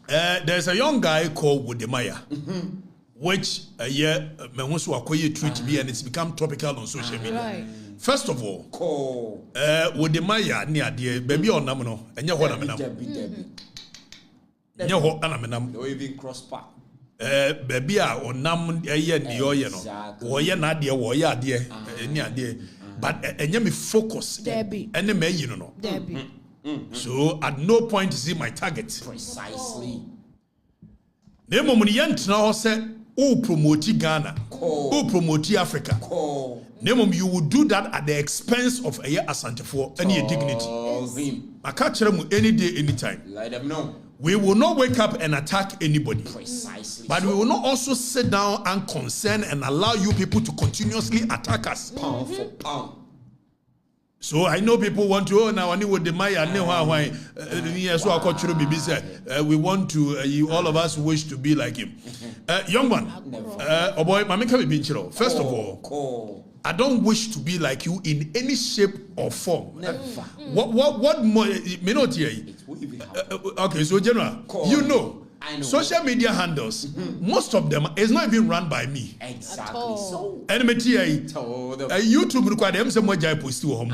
There's a young guy called Wode Maya, which tweet me and it's become topical on social media. Right. First of all, Wode Maya near dear baby on Namino, and your one no even cross path. Baby on Nam a year near or not dear, or ya dear, near dear. But me focus, Debbie, and the may you know. Debbie. So at no point is it my target. Precisely. The moment you now say, "Oh, promote Ghana, oh, promote Africa." You will do that at the expense of a year Asante for any dignity. I catch them any day, anytime. Let them know. We will not wake up and attack anybody. Precisely. But we will not also sit down and concern and allow you people to continuously attack us. Pound for pound. So I know people want to now I with the Maya we want to all of us wish to be like him. Young man, oh boy, first of all, I don't wish to be like you in any shape or form. What more may not hear? Okay, so general, you know. Social media handles, most of them is not even run by me. Exactly. So, YouTube require them some jai post to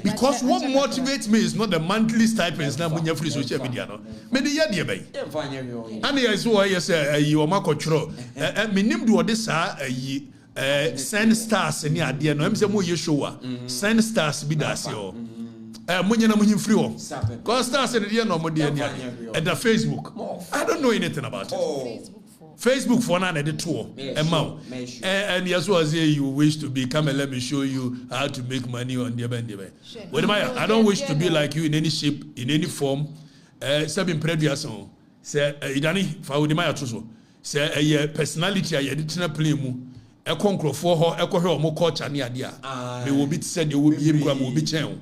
because what motivates me is not the monthly stipends now when you're free social media. No, me the year bay. And yes, why you say you are my control. Me name do this send stars in the idea. No, I'm saying more you show. Send stars be that yo. Munyana munyim free one. Cause stars in the no more dear at the Facebook. I don't know anything about it. Facebook for an edit tour. And yes, was here you wish to be. Come and let me show you how to make money on the band. Wode Maya, I don't wish to be like you in any shape, in any form. Sabin previous on. Say Idani for Wode Maya to say a personality I didn't play mu. A conqueror for her, a cohort more culture near dear. They will be said you will be able to be channel.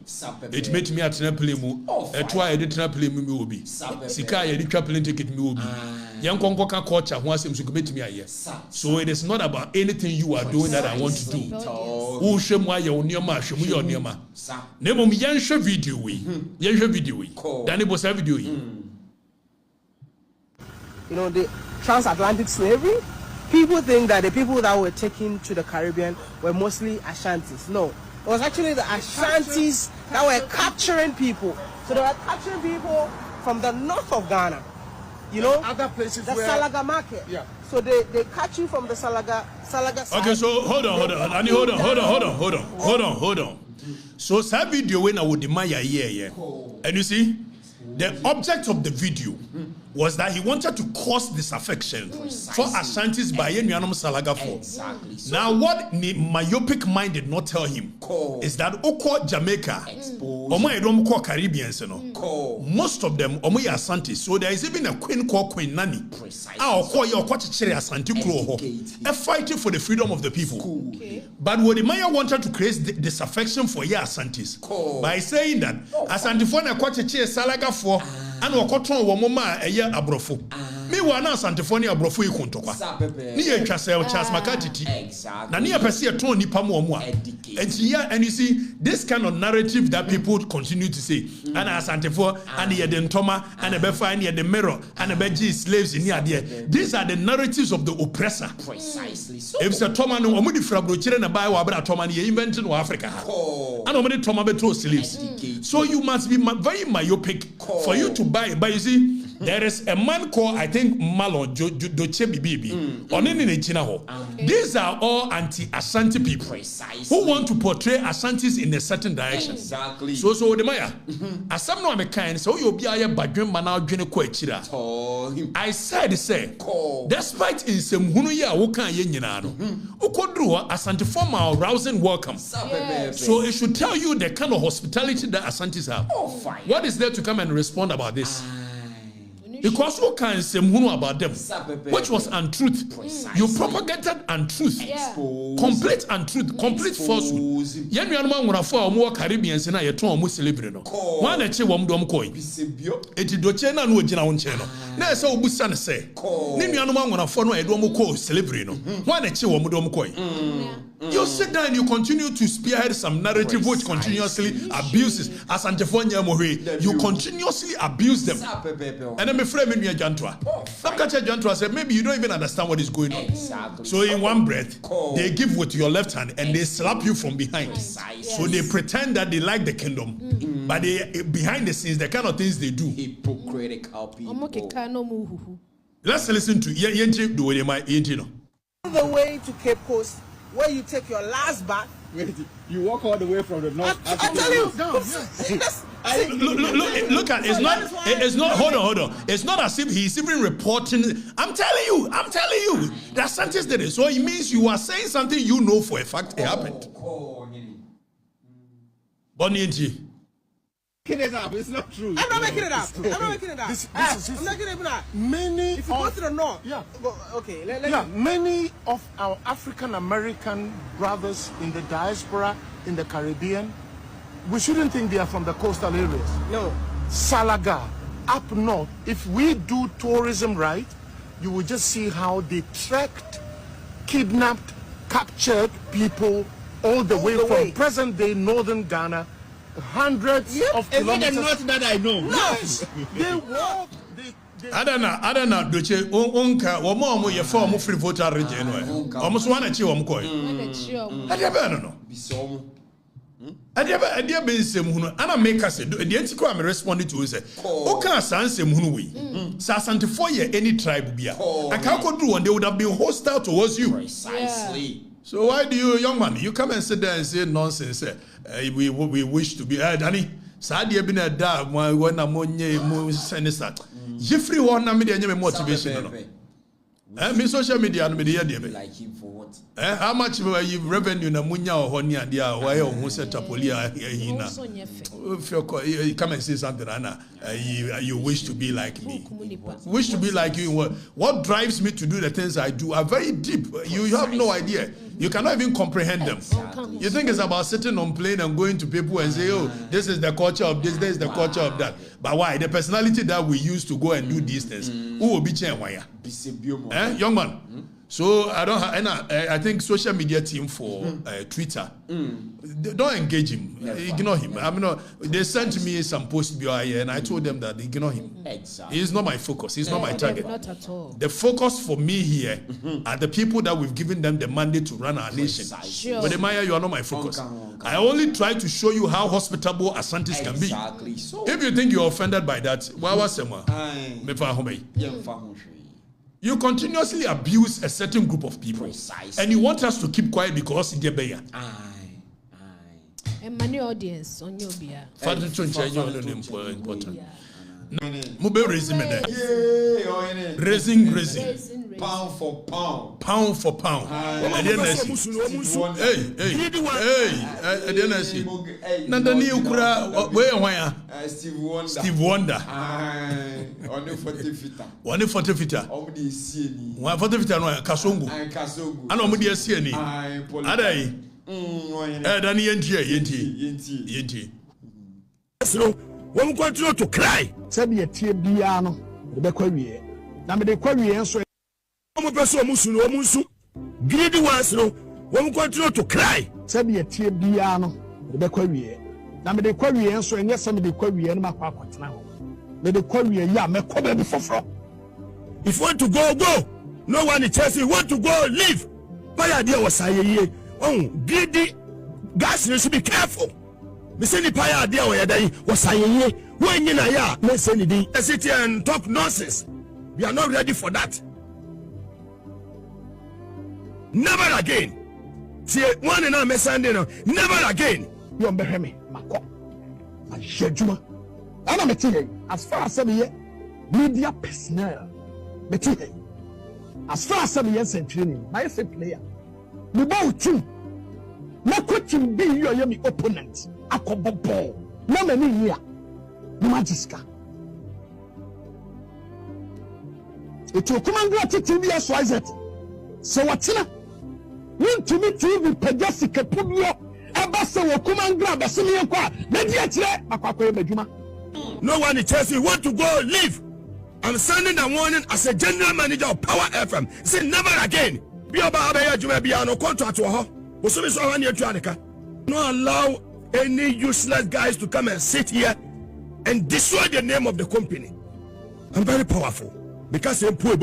It made me at Napolimu, a try a Napolimu will be. Sika, a traveling ticket will be. Young Conquer culture wants him to commit me a yes. So it is not about anything you are doing that I want to do. Who show my own your marsh, your near ma. Nemo me yansha video we. Yansha video we. Danny was a video. You know, the transatlantic slavery. People think that the people that were taken to the Caribbean were mostly Ashantis. No, it was actually the Ashantis that were capturing people. So they were capturing people from the north of Ghana. You know, other places the where Salaga market. Yeah. So they catch you from the Salaga side. Okay, so hold on. So that video when I would demand yeah. And you see, the object of the video was that he wanted to cause disaffection for Ashantis by Yenuanum Salaga for. Exactly. So, now, what the myopic mind did not tell him is that Oko Jamaica, Omo Edom Caribbeans, most of them Omo Ashantis. So there is even a queen called Queen Nani. A fighting for the freedom of the people. But Wode Maya wanted to create disaffection for Ashantis by saying that Asantifona Kwache Salaga for. And Okotron Womoma a year abrofo. Me wana Santifonia abrofo ikontokwa. Ni e twase Charles Makatiti. Na ni apese ton nipa mo mo. And you see this kind of narrative that people continue to say. And Santifo and the Dentoma and the Befa and the mirror and the Beji slaves in here. These are the narratives of the oppressor. Precisely. So if the Toma no omudi frabro chire na bai wa bra Toma ni invented in Africa. And omudi Toma beto slaves. So you must be very myopic for you to buy. But you see, there is a man called, I think, Malo Doche Bibi. These are all anti-Ashanti people who want to portray Ashantis in a certain direction. Exactly. So Wode Maya, as some no American, so you'll be a badgem manal Jeneko. I said, say, despite in some Hunuya, Wokan Yenano, Ukodru, Ashanti formal rousing welcome. So it should tell you the kind of hospitality that Ashantis have. What is there to come and respond about this? Because who can say about them, which was untruth. You propagated untruth, complete untruth, complete falsehood. Yen yanuma ngurafo omo Caribbeans na yeton omo celebrate no. Wan eche wom dom koi. Eti doche na no ogina wo nche no. Na ese obusa ne se. Ne nuanuma ngurafo no edo omo ko celebrate no. Wan eche wom dom koi. You sit down and you continue to spearhead some narrative which continuously abuses. As Antefonia Mohe, you continuously abuse them. And then my friend me Jantua. Jantua said, maybe you don't even understand what is going on. So in one breath, they give with your left hand and they slap you from behind. So they pretend that they like the kingdom, but they behind the scenes, the kind of things they do. Hypocritical people. Let's listen to Yenji the Wode Maya. The way to Cape Coast, where you take your last bath. Wait, you walk all the way from the north. I tell you, look at it's not hold on. It's not as if he's even reporting. I'm telling you, that sentence did it. So it means you are saying something you know for a fact it happened. Bonnie It up. It's not true. I'm not making it up. I'm not making it up. I'm not making it up. Many if you go to the north, many of our African American brothers in the diaspora in the Caribbean, we shouldn't think they are from the coastal areas. No. Salaga, up north. If we do tourism right, you will just see how they tracked, kidnapped, captured people all the way from present-day northern Ghana. Hundreds of kilometers. Not that I know. No, they walk. I don't know. Doche onka womo ye form free voter region no. Almost one achi wom koy. I don't know. Adia be nsem hunu ana make us the entiko am responding to say o kan san nsem hunu we sa santifo ye any tribe bia aka ko do one they would have been hostile towards you. Precisely. So why do you, young man, you come and sit there and say nonsense? We wish to be Danny. Sadia bin a da when I'm on ye senator. Jeffrey one na media motivation. Me social media Like him for what? How much you revenue na munya or honey and dia why who set up polia hina. If you come and say something, Anna, you wish to be like me. Wish to be like you. What drives me to do the things I do are very deep. You have no idea. You cannot even comprehend them. You think it's about sitting on plane and going to people and say, oh, this is the culture of this is the culture of that. But why? The personality that we use to go and do these things. Who will be changing? Young man. So I think social media team for Twitter, don't engage him. Ignore him. They sent me some post and I told them that ignore him. Exactly. He's not my focus. He's not my target. Not at all. The focus for me here are the people that we've given them the mandate to run our nation. Sure. Wode Maya, you are not my focus. I only try to show you how hospitable Asantis can be. So. If you think you're offended by that, you continuously abuse a certain group of people. Precisely. And you want us to keep quiet because it's there. And many audience on your beer. Important. Mube raising me there. Raising. Pound for pound. Pound for pound. And then I see. Hey. And then I see. Nandani ukura where Steve Wonder. 140 fita. 140 fita no kasongo. Ana omudi asie ni. Adai. Dani yenti. So, when we continue to cry, said the Tibiano, the Bequarie. Now, the Quarie so musu, greedy ones, no, when we continue to cry, said the Tibiano, the Bequarie. Now, the Quarie so and yes, some of the Quarie and my papa now. Let the Quarie, yeah, make cover before. If you want to go, go. No one is telling you want to go, leave. My idea was I, oh, greedy guys, you should be careful. Me say ni paya ade o yedai wasayeye when you na ya me say ni din sit here and talk nonsense. We are not ready for that. Never again. See one and I'm Sunday no. Never again. You be me mako. Ajejuma. Ana me tie as far as me media personnel. Me tie. As far as me yen training, my say player. Me bow team. Na coaching be you are my opponent. Akobobo na mani here no magiska eto komandra TV SYZ so watina won me TV pejasika pubio aba se wo komandra be se me kwa na dia kire akwakoye madwuma. No one tells you want to go leave. I'm sending a warning as a general manager of Power FM. Say never again. Be about adwuma bia no contract wo ho Not allow any useless guys to come and sit here and destroy the name of the company. I'm very powerful because I'm poor.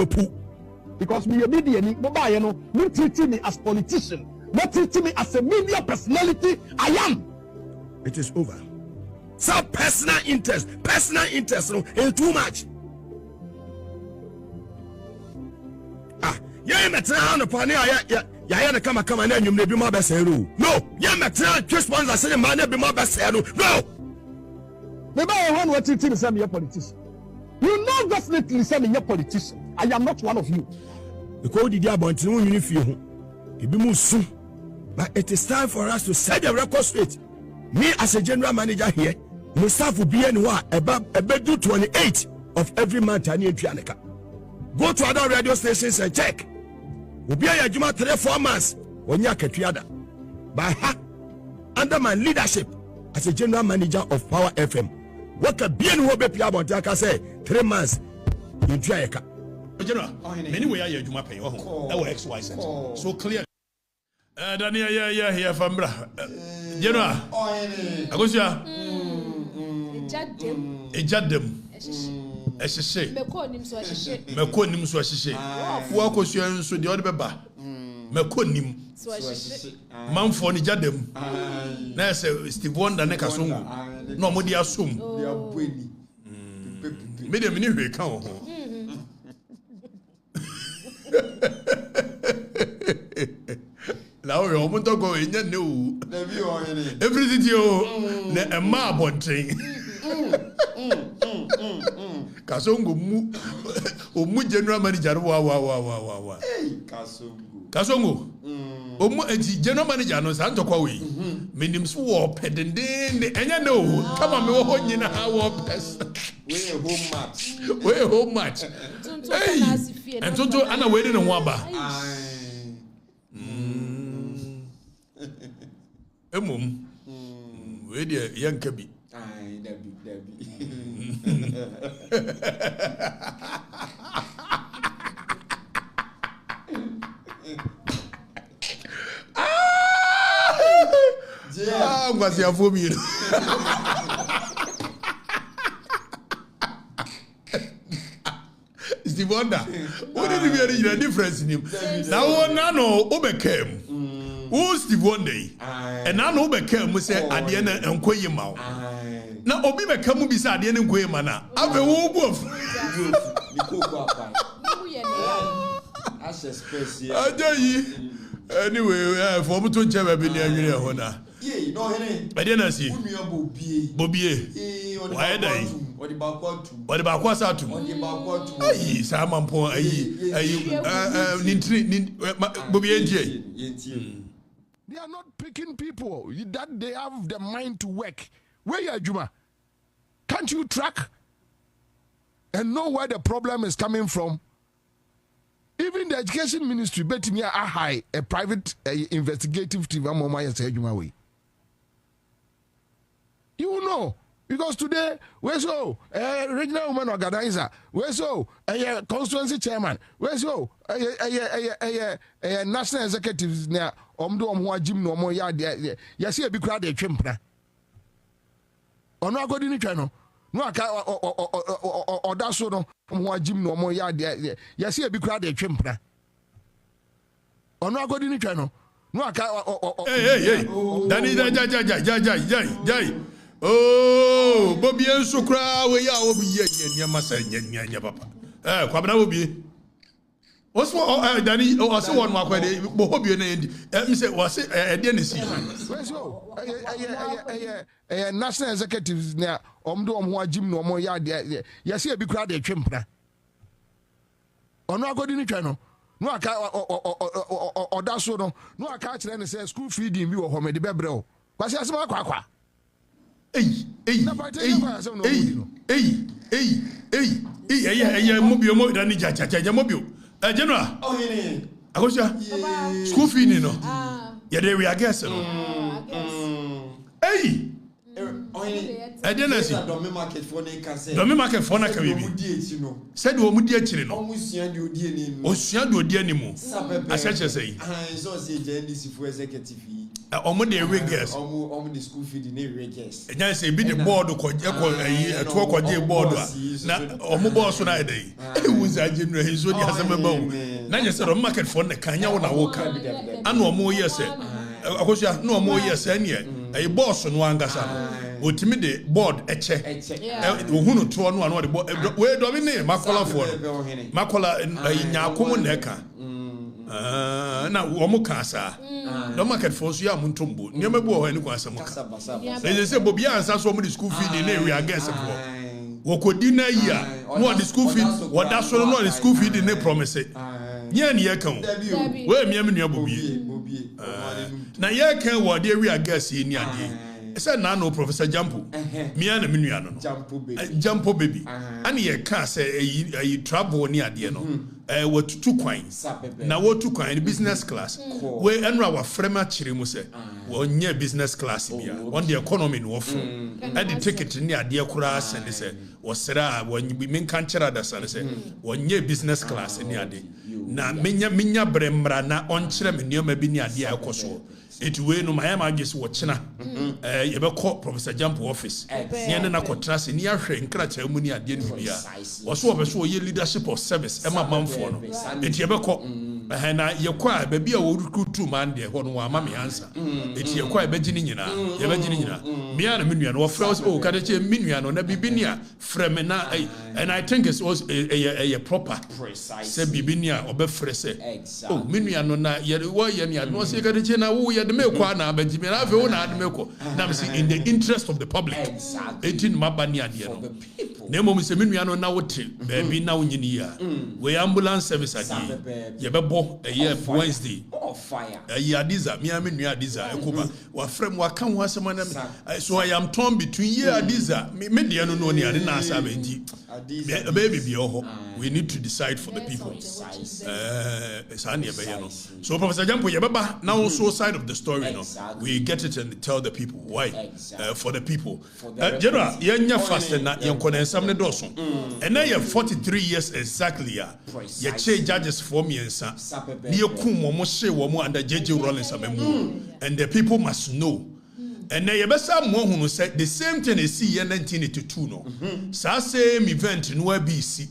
Because me media ni you know, me treating me as politician, not treating me as a media personality. I am. It is over. So personal interest is too much. Yeah, metra no pane ya na kama na nyum na bi ma be say no. Yeah, metra sponsor say man na bi ma be say no. Me ba one what treating me say me a politician. You know definitely say me a politician. I am not one of you. Because the dia bontin won uni fie ho. Ebi mu su. But it is time for us to set the record straight. Me as a general manager here, my staff will be anywhere about do 28 of every month and Pianica. Go to other radio stations and check. We'll be a Juma 3-4 months when you are by under my leadership as a general manager of Power FM. What a bien will be Piabon, say 3 months in Pianica. General, many way are Juma pay. That was XY. So clear. Daniel, yeah, Fambra. General, Agosia. Ejadem. Esese. Mekonim so asese. Wo akosua nso de ode beba. Mekonim. So asese. Manfo ni jadem. Na ese Steve Wonder ne kasongo. Na omodi asom. De abueni. Me de mini hwe kan ho. Now you're going to go in your new everything you a marble thing. Kasongo mu general manager wa. Kasongo. General manager no santo kwa we. Minim so wo pedende enya no. Come on me wo nyina ha wo pes. We home match. Hey. And tonto ana we no ho aba. Emum. We dey yankabi. Debi. Ngwasi afobi. Steve Wonder. What did you hear the difference in him? Now no obekem. Who Steve Wonder? And now no became say at the end and Koye Mao. Now Obi become beside the end and Koye Mana. Have a woo. Anyway, for me to check a billion honor. I didn't see Bobby. Why die? What about Quasatu? Aye, Saman Po, Bobby. They are not picking people that they have the mind to work. Where you are, Juma? Can't you track and know where the problem is coming from? Even the education ministry, betting me a private investigative team. You will know. Because today, we're so regional women organizer, we're so a constituency chairman, we're so a national executives now. Jim no more yard. Yes, here be crowd a chimpna. Or no, go to channel. No, or that's so no Jim no more yard. Yes, here be crowd a chimpna. Or no, go to channel. No, hey, Danny, oh, Bobby and Sukra, we are yen, papa. Quabna will be. What's what Danny or so one more way, Bobby and say, was it a Dennis? A national executives now, Jim no more yard. Yes, here be crowd a chimpna. Or no, go to channel. No, or that's so no, I catch them and say school feeding you or home at the Bebro. But she has my quack. Hey, mobile more than mobile. General, I was school feeding, no? Yeah, there we are, guess. Hey, Ede na si Domi market for ne ka say. Domi market for na ka bibi. Said wo mudi akire no. Omusua de odi ani mu. Osua de odi ani mu. Aseche say. So say JNDC for executive. Omo de Regis. Omo the school feed ne Regis. Enya say bi the board ko eto ko je board a. Na omo boss na ede yi. Ewu za je no he so di asema ba wo. Na nya say Domi market for na kanya wo na wo ka. Ana omo ye say. Akosua na omo ye say ne e boss no angasa no. Otimi de board eche. Ohunu to no ano de board we do ne makola for. Makola nyakom na eka. Na womo kasa no market for so ya muntombo nyema bi wo ani kwa asem ka they say bobi ansa so mo the school fee na we against for wokodi na ya no the school fee wada so no the school fee na promise nya ne ya kan we miam nua bobi na ya kan wo de we against ni ade say na no Professor Jampo mia na menua no Jampo baby ani ye ka say ayi travel ni ade no watutu kwan na watu kwan business class we enra wa frema chire mu say wonye business class bia on the economy no for and the ticket ni ade kura send say wosra wonyi min kan chira da say wonye business class ni ade na menya bremra na on chire me nioma bi ni ade akoso it we no my magis watchina ye be call Professor Jampo office ne na kotrase ni ahwe nkra cha mu ni ade no bia woso obeso ye leadership of service ema manfo no it ye be call na ye kwa ba bia wo recruit man de ho no wa ma me answer it ye kwa be gini nyina ye be gini nyina me na menua no wo fra o ka de che menua no na bibinia frame na and I think it's also a proper say bibinia obefre say oh menua no na ye wo ye ne no say ka de che na wo ye de me kwa na ba jimi na afi wo na de me ko na me say in the interest of the public 18 mabani ade no na mo say menua no na wote ba bi na wonyini ya we ambulance service ade ye be Wednesday fire adiza me menua adiza ekoba wa frem wa kan ho asema na so I am torn between ye adiza me de no ni ade na asa ba nti baby bi ho we need to decide for the people so Professor Jampo ye baba now so side of the story no we get it and tell the people why for the people general yenya fast na yenkona ensam ne doso and now you 43 years exactly ya ye che judges for me ensa ni yekum mo hye wo mo under JJ Rollins amemu and the people must know. And then you better more who said the same thing they see in 1982 no. Sa same event in WBC.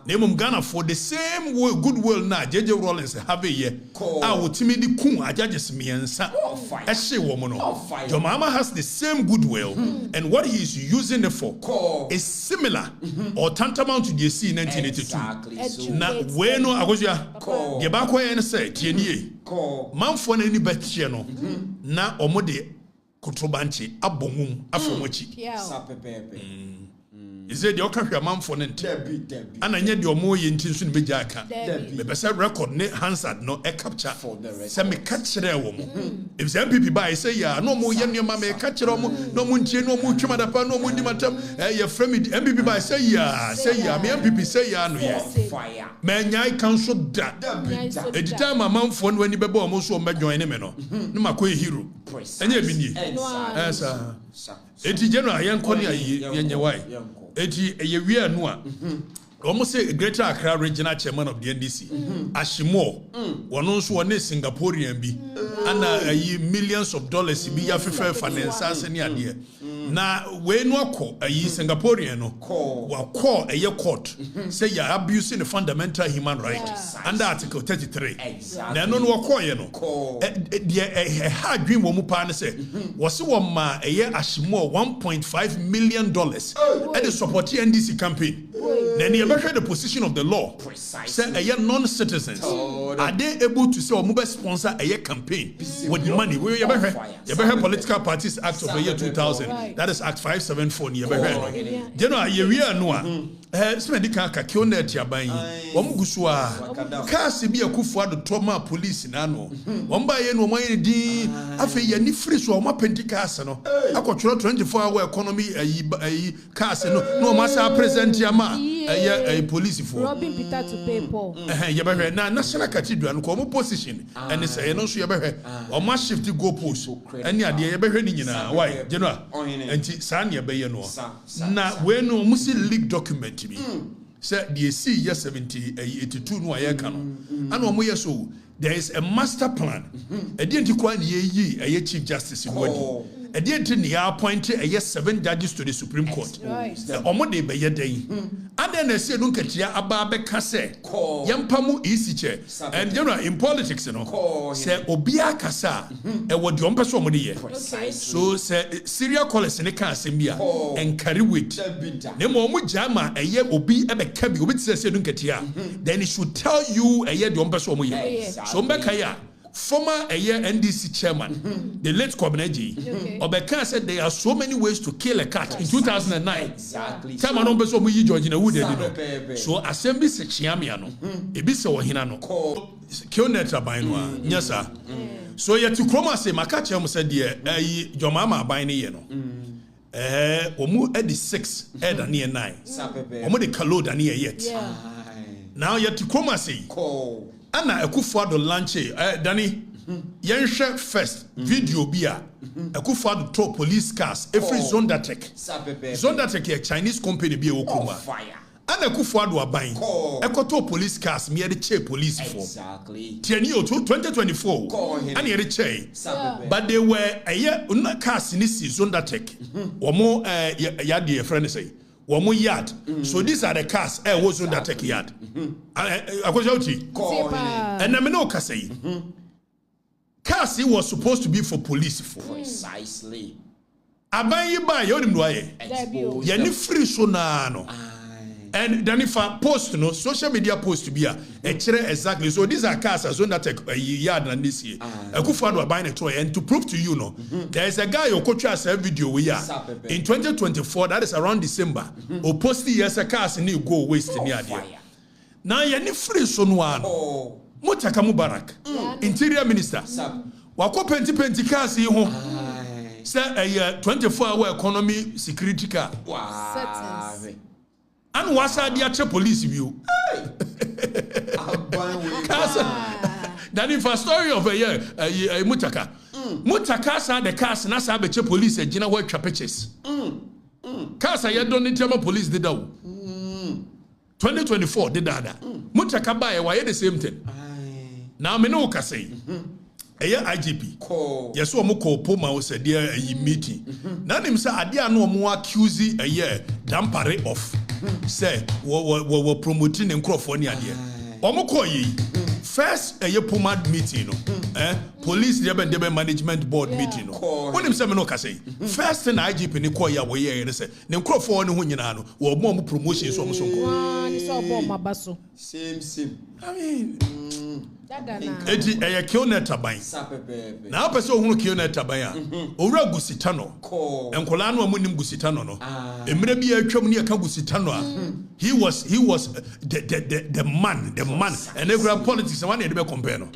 Name Ghana for the same goodwill now. JJ Rollins have a year. I will timidly kun a judges me and sa. Ashe woman. Your mama has the same goodwill, and what he is using it for is similar or tantamount to the C in 1982. Now, when no Agosia, the back way and say, Tienie, man for any bet channel. Na omode Kotrobanchi abomum afomwachi is it the okahwe manfo ne nte ana nya de omo ye nti nso ne beja aka me pese record ne Hansard no e capture say me catch wo mo if say MPP buy say ya no mo ye nneoma me catch wo no mo ntie no mo twema da pa no mo ndi matam ye frame MPP buy say ya me MPP say ya no ye me nyai council da e di time manfo no ani beba omo so o medjoin ne me no no makoy hero enye bi ni esa eti general yenko ne yenye why eti ye wi anu a almost say Greater Accra Regional Chairman of the NDC Ashimo wono nso wona Singaporean bi ana millions of dollars bi ya fefe finance ne ade na we no akọ Singaporean no wa call court say you are abusing the fundamental human right under Article 33 na no akọ ye no the hard dream wo mu pa ne say was wo ma Ashimo $1.5 million at the support NDC campaign then you measure the position of the law say non-citizens are they able to say or mobile sponsor a campaign with money we you Political Parties Act of the year 2000 that is Act 574 you know you no spend ka kionet yaban wo mgusu a cars bi akufo ado trauma police na no wo mba ye no mo ye di afi ye ni free so mo penticast no akotworo 24-hour economy cars no ma sa present ya ma a police for robbing Peter to pay Paul. Yabahwe na national cathedral no ko position and say no so yabahwe o ma shift go post any ade yabahwe ni nyina why general enti sa na yabeye no na we no musi leak document bi say the see year 82 no ayeka no ana o mo yeso there is a master plan e dey ntikwa na ye chief justice Wode e dey nti ne appoint 7 judges to the Supreme Court omo dey be ye den and then say no nkatia aba be ka say yampamu isi che and general in politics no say obia kasa e wodi on person omo dey ye so say serial callers ne ka asem bia and carry weight ne mo omo jama ye obi e be ka bi obi say no nkatia then it should tell you ye de on person omo ye so mbeka ya former NDC chairman, the late Kobeneji, Obeka said there are so many ways to kill a cat in 2009. Exactly. Time on beso mu yi George na Wode no. So assembly se chiamiano. Ebi se ohina no. Kioneta ban no a. Nyasa. So ye to kroma se maka chem said there jomama ban ne ye no. Omu edi 6 eda ne 9. Omu de kalo da ne yet. Now ye to kroma se Anna Akufo-Addo lanche Danny yenhwe first video bia Akufo-Addo to police cars every Zondatech a Chinese company bia okuma Anna Akufo-Addo aban ekoto police cars me the che police for tiani o 2024 and ye che but they were cars ni si Zondatech omo yade e friend say Womo yard. So these are the cars was on that tech yard. And I no say cars was supposed to be for police for precisely. Aban you buy your ni free so na no. And then if I post no social media post to be exactly so these are cars as on that yard and this year. Akufo-Addo buying a toy and to prove to you no there is a guy who coach us a video we are in 2024 that is around December or post the years a cars and you go waste in the idea. Now you ni free so no Mutaka Mubarak interior minister wako penti cars yi ho say a 24-hour economy security car Settings. And what's the police view? Then if a story of a Mutaka. Mutaka said the cars and I the police and Gina work trapeches. Cars I don't need police did that. 2024 did that. Mutaka buy why the same thing. Now me no ka say. IGP. Yes, we call Poma was a dear meeting. Now him say adia no mo accuse dampare off. Say we promoting in California there. Omo call ye first Poma meeting no. Police debe management board meeting no. When him say me no ka say first thing IGP ni call ya we here say ne California no ho nyina no we mo promotion so mo so ko. Ni so bo mabaso. Same. I mean Eti kioneta ban. Na pese ohunu kioneta ban a. Owura gusita no. Enkola no amunim gusita no no. Emre bi atwam ne aka gusita no a. He was the man. And every politics one dey be compare no.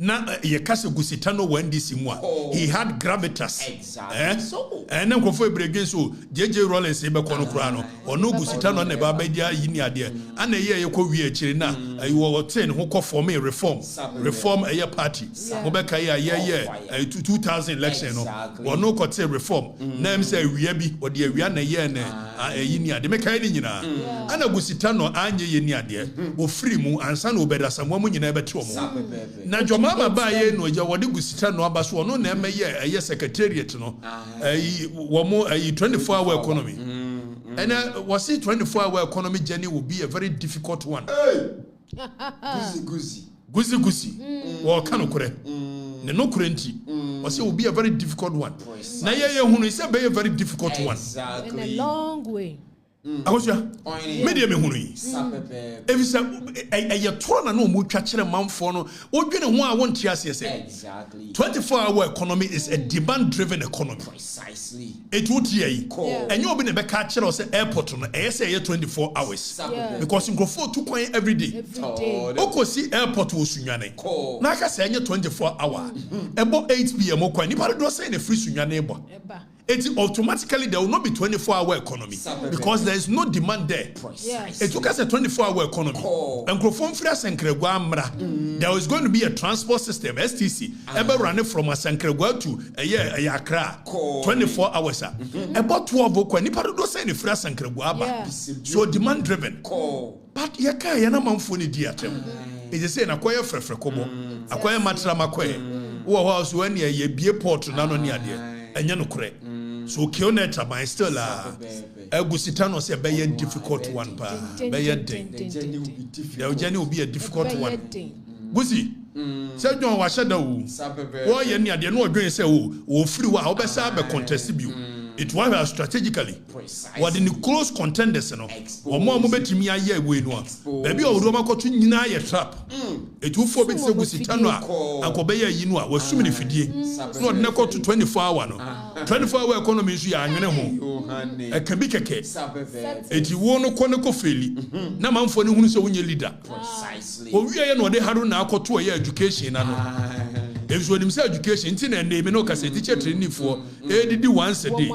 Na ye kase gusita no when this mu a. He had gravitas. Exactly. So. And then kofo ebregen so JJ Rollins e be kono kura no. Ono gusita no na ba ba dia yini ade. Ana ye kɔ wi akiri na ayi 10 ho kɔ form reform a party. Mo be kai ye 2000 election no. Ono kɔ te reform. Na em say wi bi ode awia na ye na yini ade. Me kai ni nyina. Ana gusita no anye ye ni ade. O free mu ansa na obeda samwa mu nyina be te omo. Na Mama ba ye no ja wode gusita no aba so no na emeye secretariat no womo 24-hour economy and was it 24-hour economy journey will be a very difficult one. Guzi wo kan okure ne no kurenti was it will be a very difficult one. Na ye hunu is a very difficult one in a long way. Media me hunu yi evisa eye toro na no mu twa kire manfo no odwene ho a won tiase say exactly 24-hour economy is a demand driven economy precisely it would ye enye obi ne be ka kire say airport no say 24 hours because nkrofo to kwan every day okosi airport wo sunwane na ka say enye 24 hour ebo 8 pm kwan ni ba do say na free sunwane ebo It automatically there will not be 24-hour economy because there is no demand there. Yes. It took us a 24-hour economy. And there is going to be a transport system, STC, ever running from Asankregwa to Accra, 24 hours. About 12 o'clock, so demand driven. But yaka yana manfoni diatem. It is saying acquire frefrekobo, acquire matramaque. Who was when ye be a port to nano near there, and yanukre. So Kioneta, my still Gusitano say be a difficult one, pa. Be a ding. The journey will be a difficult one. Gusi, say John Washado. Why any idea no doing say, oh, free wa, obesa be contestable. It was strategically. What in the close contenders, no, or more moment me a year we know. Baby, or Roma cotton yina ye trap. It will forbid so Gusitano, and Kobeya Yinua was so many fidi. Not never to 24 hour, no. 24-hour economy is ya and home. A Kabika. It won't conical fairly. No man for who's a winning leader. Precisely. Oh, we are not they had now got 2 year education. If you himself education, and they may know because a teacher training for ADD once a day.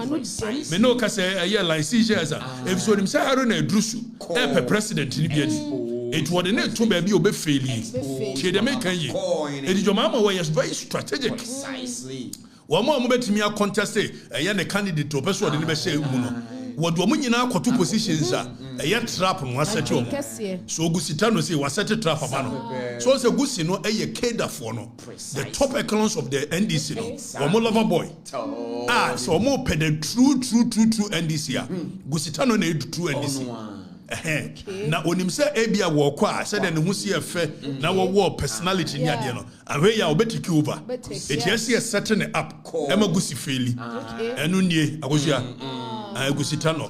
May know because a year like 6 years. If you himself had a drusu, a president in the it was the next to be obey fairly. She the make ye. It is your mama was very strategic. Precisely. One more moment to me, a contest, a young candidate to person in the say, what woman in our 2 positions are a yet trap on one set. So Gusitano say was set a trap of man. So it's a Gusino, a Keda for no. The top echelons of the NDC, no, or more lover boy. So more ped true NDC. Gusitano need true NDC. Na onim say ebia wo kwa said and hu see efe na wo personality ni ade no ahwe ya obetiki over it yes setting up ema gusi feli enu nie agosua agusitano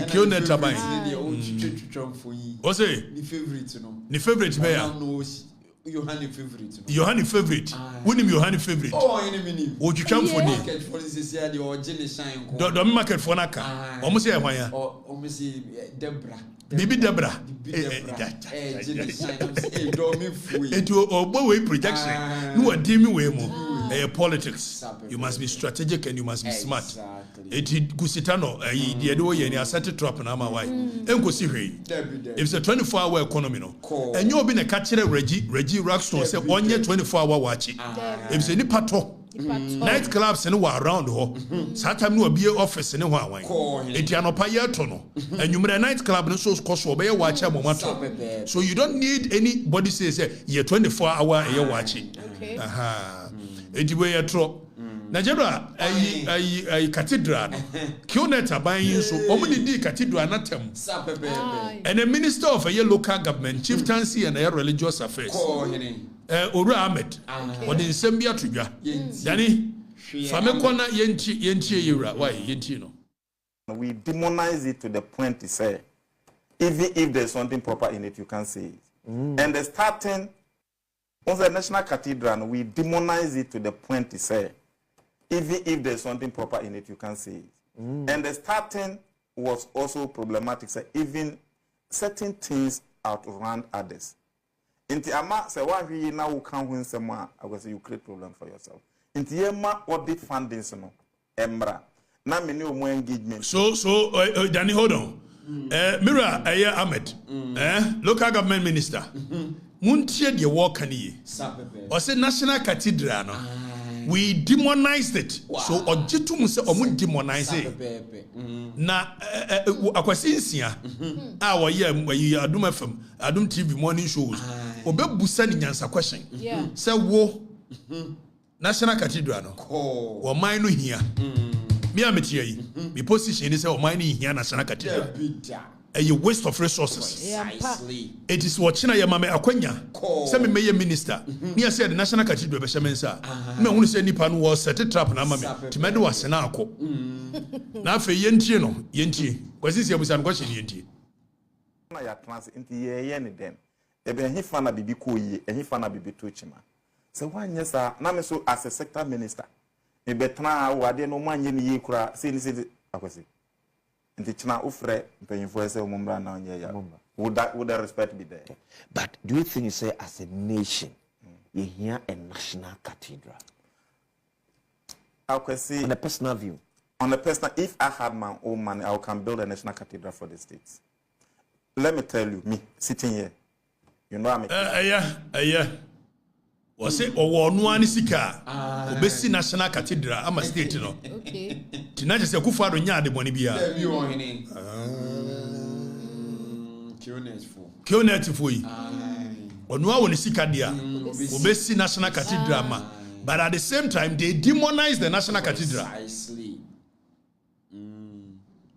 Kioneta bai o say ni favorite be ya Yohani favorite. Yohani favorite. Unim Yohani favorite. Oh, enemy. O twam for ni. Market for this year the origin shine. Do market for naka. Omo say hwan ya? Omo say Debra. Bibi Debra. Into obo projection. No adimi we mo. Politics. You must be strategic and you must be smart. It Gusitano the edo ye ni asset trap na ma why. Enko si hwe. If it's a 24-hour economy no. And you be na catch Reggie Rockstone say onye 24-hour watch. If it's any pato night clubs and wa around ho. Satam no be office and wa wan. It anopa ye to no. And you me night club no so cost be watch momato. So you don't need anybody say ye 24-hour ye watching. Okay. Aha. Ediwe ye tro. Nigeria a cathedral. Kioneta buying so omuni cathedral natem. And a minister of a local government, chieftaincy and a religious affairs. Ora Ahmed. What in Sambia Tribia. Danny Famekona Yenti Yura. Why Yenti no? We demonize it to the point to say, even if there's something proper in it, you can't say it. And the starting on the National Cathedral, we demonize it to the point to say, even if there's something proper in it, you can't say it. And the starting was also problematic. So even certain things outrun others. Inti ama se wa hwi na wo kan hu nsema I go say you create problem for yourself. Inti yema audit fundings no emra na me ne omo engagement. So Danny, hold on. Mira Ahmed, local government minister. Muntie de work kan ye. O say National Cathedral no. We demonized it. So ojitum se omu demonize it. Na akwasinsia wo ye Adum FM, Adum TV morning shows. Obebusa ni nyansa question. Say wo National Cathedral no. Wo man no hia. Me ametie yi. Me position is say wo man no hia National Cathedral. A waste of resources. It is what China Yamame Akwenya. Some may minister. Near said the National Cathedral Beshamansa. No one said Nipan was set a trap and Amame. Timedo was an alco. Now for Yentino, Yenti. Was this your question, Yenti? I trans into ye then. Eben he fana bibi koyi, and he fana bibi tuchima. So one yes, Namiso as a sector minister. A betra wade no man ye kura, say, I was it. And the China ufre paying for say mumbra na ya. Would that respect be there? But do you think you say as a nation you hear a national cathedral? I could see on a personal view. On a personal, if I had my own money, I can build a national cathedral for the states. Let me tell you, me sitting here, you know I'm yeah. Was it or one sika? Obesi national cathedral. I'm a state, you know. Okay. Tonight is a good father. Nya de money biya. Kionet for you. Onwa woni sika dia. Obesi national cathedral ma. But at the same time, they demonize the national cathedral. Precisely.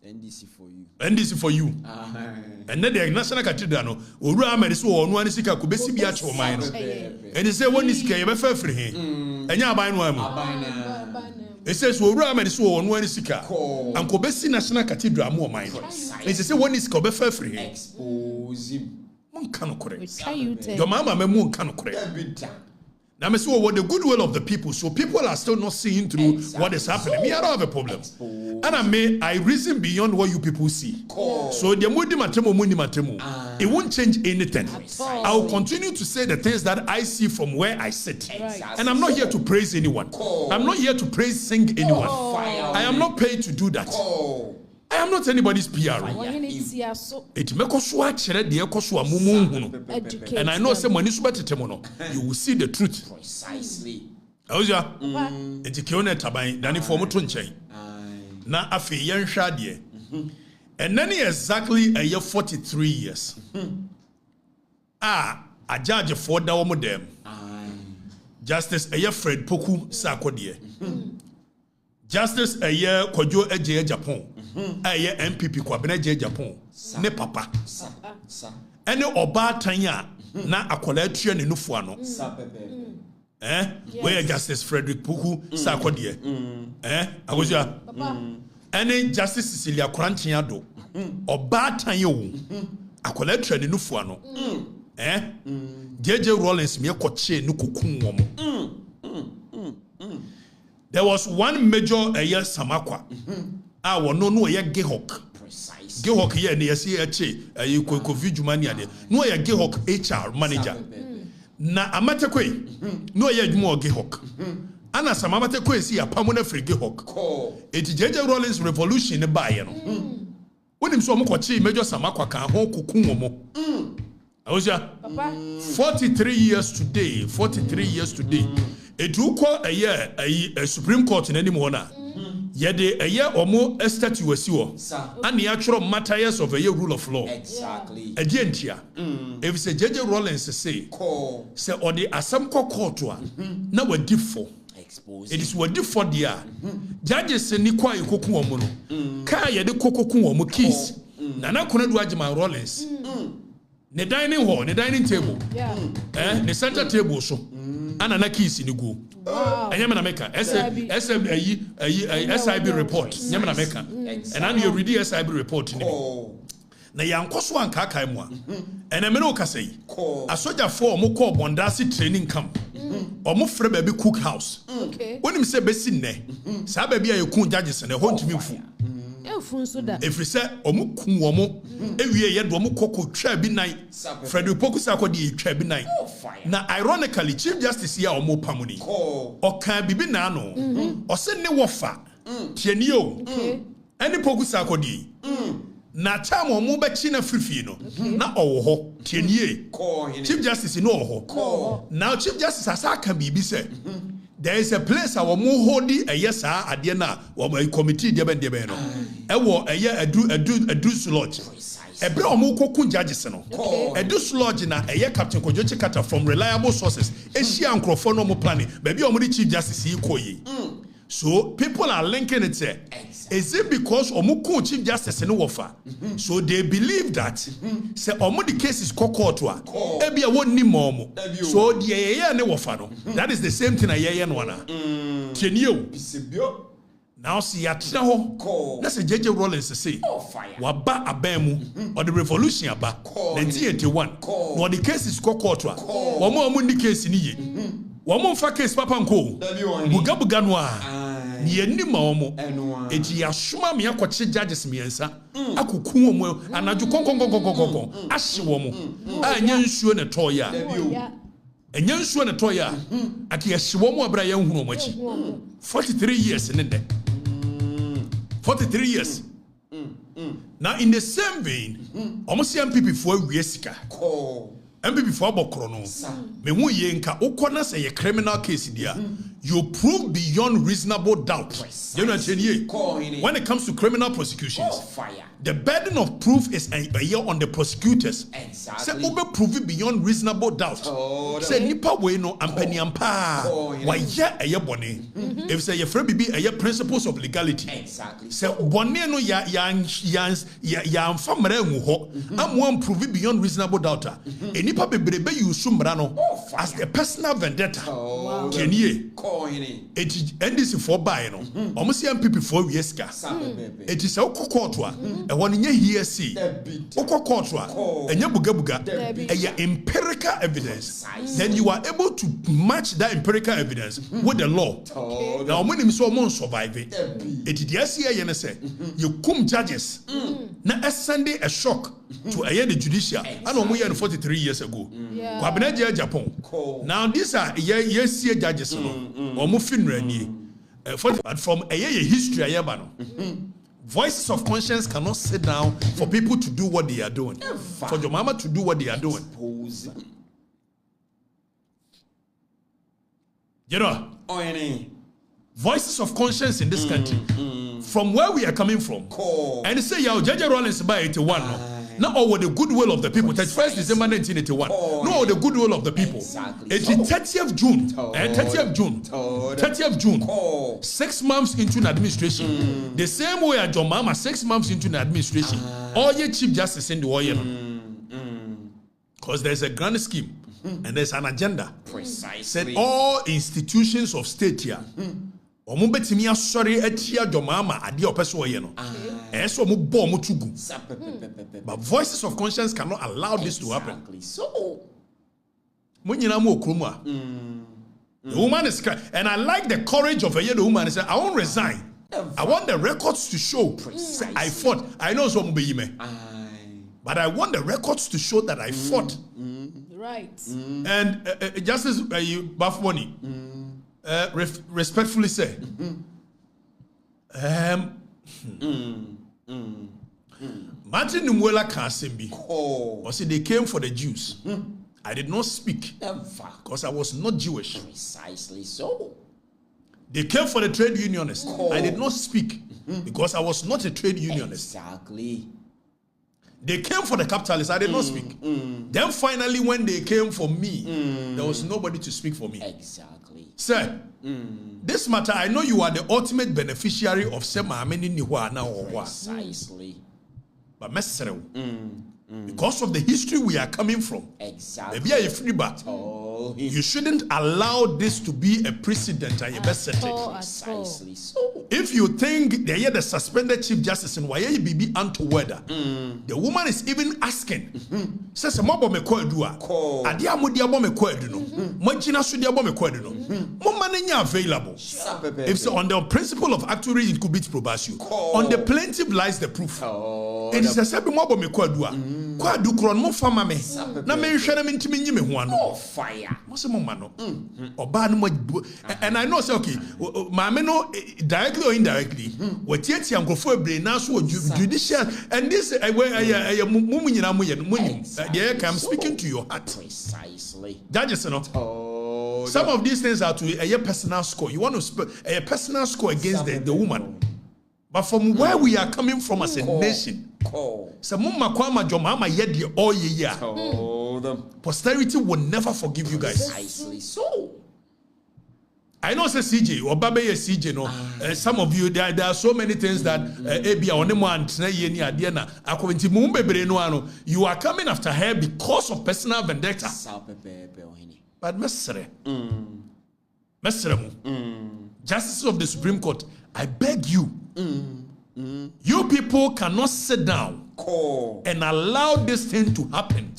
NDC for you. NDC for you. And then the national cathedral no. Owura amede so onwa ni sika kubesi bi acho man no. And they say one is sika you be fa free he. Enya aban no am. It says owura amede so onwa ni sika. And kubesi national cathedral mo man. They say one is sika be fa free he. Expose him. Mon kan correct. You Your mama me mon kan correct. Now, I say, what the goodwill of the people. So people are still not seeing through what is happening. Me, I don't have a problem. And I reason beyond what you people see. So the mundi matemo, it won't change anything. I will continue to say the things that I see from where I sit. And I'm not here to praise anyone. I'm not here to sing anyone. I am not paid to do that. I am not anybody's PR. It make us watch the and I know some money you will see the truth. Precisely. How's ya? It's a kione tabai, Danny for Mutunche. Na afi yen shadie. And then exactly a year 43 years. A judge for the modem. Justice a year Fred Poku Sakodie. Justice a year Kojo Eje Japan. A year MPP Kwabene Japan. Ne papa. Any oba tanya na akola ne nufuano. Where Justice Frederick Puku Sakodie. Agozia. Any Justice Cecilia Krantiado. Oba tanya akola ne nufuano. JJ Rollins me koche no kukum. There was one major Samakwa. No ye Gehok. Gehok here near CH, you could Vijumania. No ye Gehok HR manager. Na Amatekwe, no ye more Gehok. Anna Samatekwe see a permanent free Gehok. It's JJ Rollins revolution in Bayern. When him so much major Samakwa can hold Kukumo. I was 43 years today. 43 years today. It will call a year a Supreme Court in any morning. Yede a year or more a statue was you. And the actual matters of a year rule of law. Exactly. A gentia. If it's a JJ Rollins say, or the Asamko court one, now we're deep for. It is what deep for the judges and Nikwa Kokuomono. Kaya de Kokuomo keys. Nana Kunadwajima Rollins. The dining hall, the dining table, the center table so, and an keys in the go. And Yamanameka, SIB report, Yamanameka, and I'm your ready SIB report. Na Yankoswan Kakaimwa, and a Menoka say, a soldier for Moko Bondasi training camp, or Mufre baby cookhouse. When him say Bessine, Sababy, you couldn't judges and a haunt me fool. If we say Omukum Womo, every year Womukoko Trabi night, Frederick Pokusakodi Trabi night. Now, ironically, Chief Justice here or more Pamuni, or can be Nano, or send the Wafa, Tienio, any Pokusakodi. Na time or Muba China Frifino, na Oho, Tienie, Chief Justice in Oho. Now, Chief Justice Asaka Bibi said. There is a place our more holy a yes at Diana or my committee debeno. A year a Deuce Lodge. A bro moko kun judges no. A Deuce Lodge na a year Captain Kojochi Kata from reliable sources. Asia and Crofono planning. Maybe only Chief Justice Ikoyi. So people are linking it there. Is it because Omuku Chief Justice no offer? So they believe that say the case is kokotwa. Ebi a won ni momo. So the yeye ne offer no. That is the same thing a yeye no wana. Tienio. Now see atina ho. Na say JJ Rollins say waba abemu or the revolution aba 1981. No the case is kokotwa. Omo ni case ni ye. Woman fa case papa nko buga noa ni enima omo eti asoma me akwache judges miensa akuku omo anaju konkon ahye wo mo anya nsuo ne toya enye nsuo ne toya ake yehyewo mu abra yan hunu machi 43 years in there 43 years now in the same vein almost MPP for wiesika MPP for abokro no me hu ye nka ukona say a criminal case dia you prove beyond reasonable doubt you know when it comes to criminal prosecutions the burden of proof is on the prosecutors. Say ube prove it beyond reasonable doubt. Say nipa we no ampani ampa. Why ya eye bone? If say your friend be eye principles of legality. Say bone no ya amfamre nwu ho. Am one prove it beyond reasonable doubt. E nipa bebrebe you sumra no as the personal vendetta. Kenye. NDC for buy no. Omo see MPP for wieska. It is a court e won nye here see okokotra enye buga empirical evidence then you are able to match that empirical evidence with the law now when him so mon survive it the SCA you say you come judges na send a shock to the judicial and omo here 43 years ago kwabena je Japan now these are SCA judges no omo finra ni from a history ayeba no voices of conscience cannot sit down for people to do what they are doing. For your mama to do what they are doing. You know, voices of conscience in this country, from where we are coming from, and they say, "Yo, J.J. Rollins by 81." Not all with the goodwill of the people. 31st December 1981. No, the goodwill of the people. It's the 30th June. 30th June. 6 months into an administration. The same way as your mama, 6 months into an administration. All your chief justice in the oil. Because there's a grand scheme and there's an agenda. Precisely. Said all institutions of state here. Omubetimi asori etia jomama ade opeso ye no eso mo bo mo tugu but voices of conscience cannot allow this to happen so munyina mo okromu a the woman is crying and I like the courage of the woman is say I won't resign I want the records to show I fought I know so be me but I want the records to show that I fought right and Justice Bafwani respectfully say, Martin Nwela Kasimbi, or say they came for the Jews. I did not speak because I was not Jewish. Precisely so. They came for the trade unionists. I did not speak because I was not a trade unionist. Exactly. They came for the capitalists. I did not speak. Then finally, when they came for me, there was nobody to speak for me. Exactly. Sir, this matter, I know you are the ultimate beneficiary of Sema Ameni Niwa now or what. Precisely. But because of the history we are coming from, exactly. Maybe a free bat. You shouldn't allow this to be a precedent and your best setting. Precisely so. If you think they are the suspended chief justice in YABB Antoweda, the woman is even asking, says a mob me koedua, adia mudia me koeduno, Mojina sudia me koeduno, Momanenya available. If so, on the principle of actuary incubit probation, on the plaintiff lies the proof. It is a sebi mob me koedua, koedu kron mo fama me, na me shana me ntimi nyime huano. Fire. And I know say okay, mama no directly or indirectly, what yet young for brain now so judicial and this I'm speaking to your heart. Precisely. Judges, you know. Some of these things are to a personal score. You want to a personal score against the woman. But from where we are coming from as a nation, posterity will never forgive you guys. Precisely so. I know say CJ or Babe CJ no. Some of you there are so many things that you are coming after her because of personal vendetta. But Mesre, Justice of the Supreme Court, I beg you, you people cannot sit down and allow this thing to happen.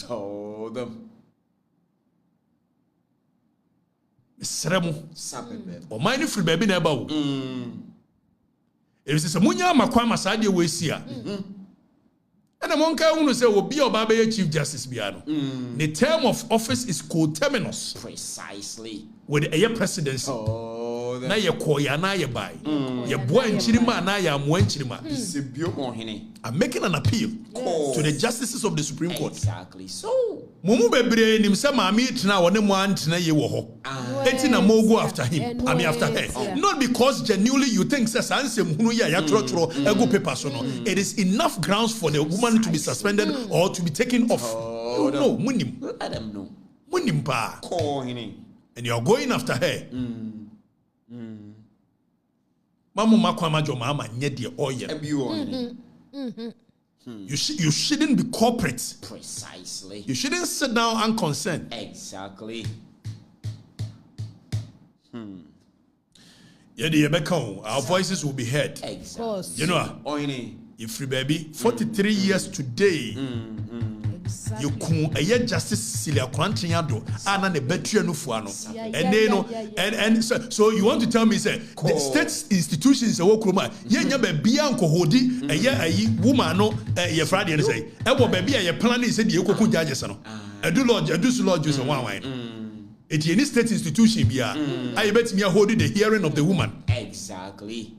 Or mind free baby never. If it's a munya makwa masadi we see. And among Kaunu say will be oba be chief justice biano. The term of office is coterminous. Precisely. With a presidency. Na ye koya na ye bai. Ye boa nchirima na ye amwa nchirima. I'm making an appeal to the justices of the Supreme Court. Exactly so. Mumu bebre nim se maami tena wone mo antena ye wo ho. Enti na mo go after him. I mean after her. Not because genuinely you think say sansem hunu ya trotro ego paper so no. It is enough grounds for the woman to be suspended or to be taken off. You know, munim. Let them know. Munim pa. And you are going after her. Mamu makwama jo mama nye de oye. You shouldn't be corporate. Precisely. You shouldn't sit down unconcerned. Exactly. Our voices will be heard. Exactly. You know, if free baby, 43 years today, you kun a justice Cecilia Quantiado, Anna ne betria no fuano. And they know, and so you want to tell me, say, the state institutions a wokroma, yenya be bianco hodi, a ye a woman no, ye Friday and say, Ebo baby, a plan is said, you could judges. I do Lord use a wine. It's any state institution, I bet me a holding the hearing of the woman. Exactly.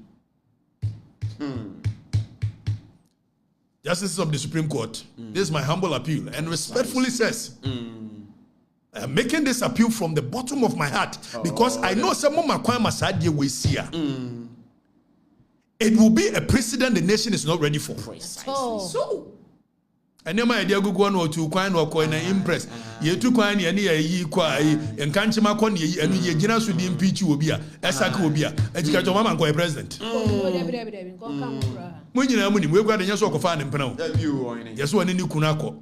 Justices of the Supreme Court, this is my humble appeal and respectfully says, I'm making this appeal from the bottom of my heart because I know some of my crime it will be a precedent the nation is not ready for. Precisely so. And then my idea go one or two coin or coin and impress. Ye two coin any ye qua and can't you and ye general should impeach you be a Sakobia, and you got your mama and president. When you know, we've got a young sort of fan in Pano. Yes, one in Kunako.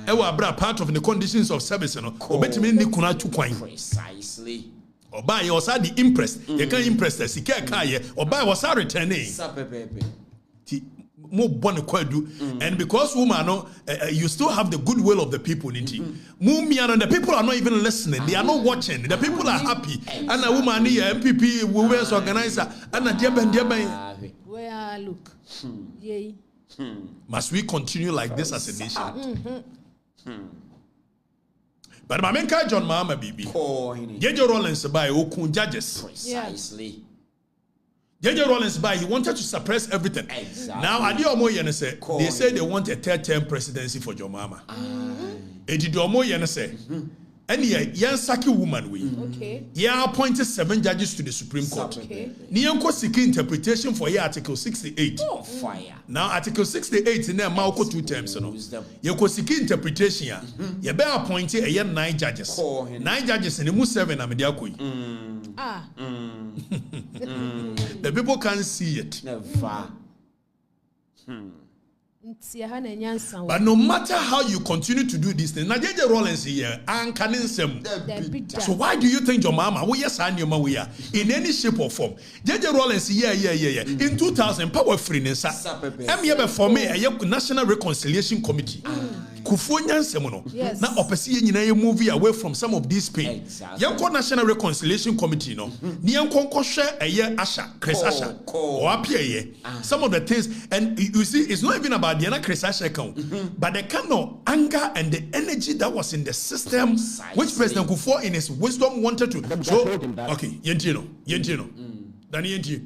Ewa bra part of the conditions of service, or better me Nikuna to coin. Precisely. Or buy your side the impress. You can't impress the Sika or buy was our returning. More bonne kwadu, and because woman you still have the goodwill of the people in Mumian and the people are not even listening, they are not watching, the people are happy. And a woman here, MPP, women's organizer, and a dear where look. Yay. Must we continue like this as a nation? But my main John Mama Bibi, J.J. Rollins by Okun judges. Precisely. J.J. Rollins by he wanted to suppress everything. Exactly. Now they say they want a third term presidency for John Mama. And yeah, Saki woman we. Okay. Yeah, appointed 7 judges to the Supreme Court. Okay. Niyanko seeking interpretation for Article 68. Oh, fire. Now Article 68 in there Malco 2 terms. You seeking interpretation. You better appoint 9 judges. 9 judges and the 7 Amediakui. The people can't see it. Never. But no matter how you continue to do this thing, now J.J. Rollins here, so why do you think your mama, we yes and your mama we are in any shape or form? J.J. Rollins here. In 2000, power free nessa. I'm here for me a National Reconciliation Committee. Kufonyan Semono. Now opesi nyina movie away from some of these pain. Yanko National Reconciliation Committee no. Ni yanko share a year Asha, Chris Asha. Or appear some of the things, and you see, it's not even about the Chris Asha account, but the kind of anger and the energy that was in the system, which President Kufuor in his wisdom wanted to. So, okay, Yentino. Danny Yenti.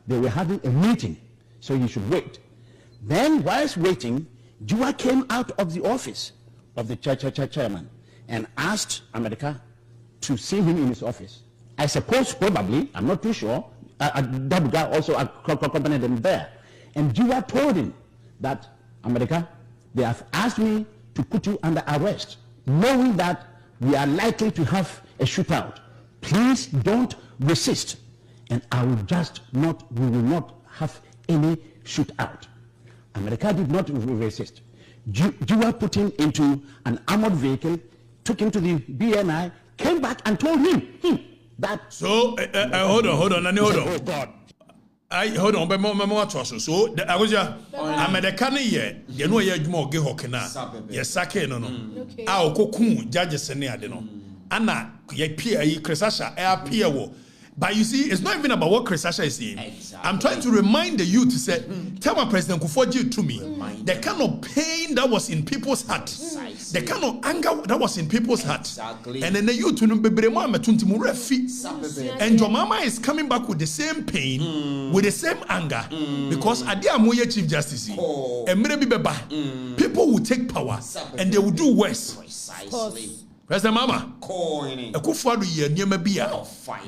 They were having a meeting, so you should wait. Then, whilst waiting, Jua came out of the office of the chairman and asked America to see him in his office. I suppose, probably, I'm not too sure, that guy also accompanied them there. And Jua told him that, America, they have asked me to put you under arrest, knowing that we are likely to have a shootout. Please don't resist, and we will not have any shootout. America did not resist. Jua put him into an armored vehicle, took him to the BNI, came back and told him that. So, hold on. Oh, God. Hold on, but more trust. So, I was American here, you know, you're more gehokena. Yes, Sake, no. Our cocoon, judges, and no. Anna, ye peer, ye Cresasha, air peer. But you see, it's not even about what Chris Asha is saying. Exactly. I'm trying to remind the youth to say, tell my President Kufuor to me, the kind of pain that was in people's heart, the kind of anger that was in people's heart. Exactly. And then the youth, and Jomama is coming back with the same pain, with the same anger, because Adia Moye Chief Justice, and people will take power and they will do worse. Precisely. President Mama,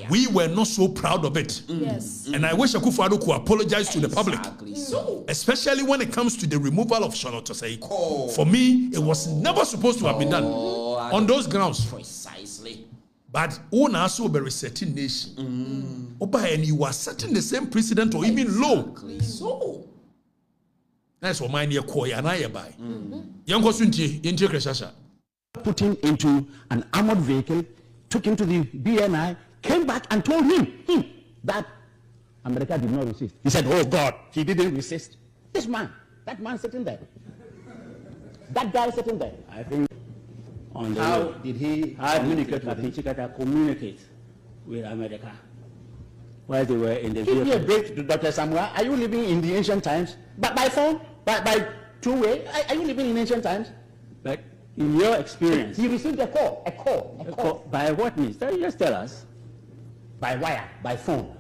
we were not so proud of it. Yes. And I wish Akufo-Addo could apologize to the public. So, Especially when it comes to the removal of Charlotte Osei. For me, it was never supposed to have been done on those grounds. precisely. But one also be resetting nation. And you are setting the same precedent or even low. So, That's what mine here call and I buy. Young Kosunti, Inti Kreshasha. Put him into an armored vehicle, took him to the BNI, came back and told him that America did not resist. He said, oh God, he didn't resist. This man, that man sitting there. That guy sitting there. I think on the how did he communicate with America? While they were in the vehicle. Give me a break, Dr. Samuel. Are you living in the ancient times? But by phone? By two-way? Are you living in ancient times? But in your experience, he received a call. By what means? Just tell us. By wire, by phone.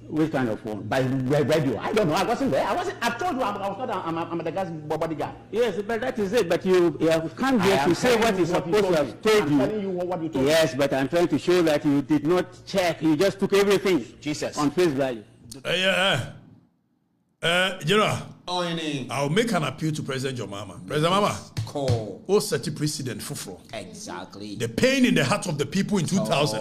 Which kind of phone? By radio. I don't know. I wasn't there. I've told you I'm the guy's bodyguard. Yes, but that is it. But you can't get to say what he's supposed to have told you. I'm telling you what you told me. Yes, but I'm trying to show that you did not check. You just took everything. Jesus. On face value. I'll make an appeal to President Jomama. President Mama, who set a precedent for exactly. the pain in the heart of the people in 2000.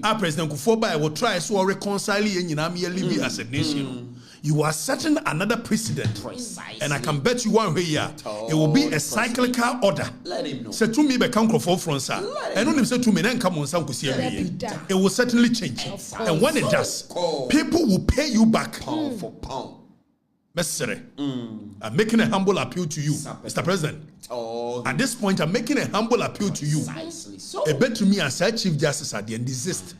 Our President Kufuor will try to reconcile Libya as a nation. You are setting another precedent. Precisely. And I can bet you one way here, it will be a cyclical order. Let him know. Say to me, be come from France. And when him say to me, then come on, it will certainly change. And when it does, people will pay you back Pound for pound. Necessary. I'm making a humble appeal to you, Mr. President. At this point, I'm making a humble appeal to you. So, A bet to me as a Chief Justice at the end desist.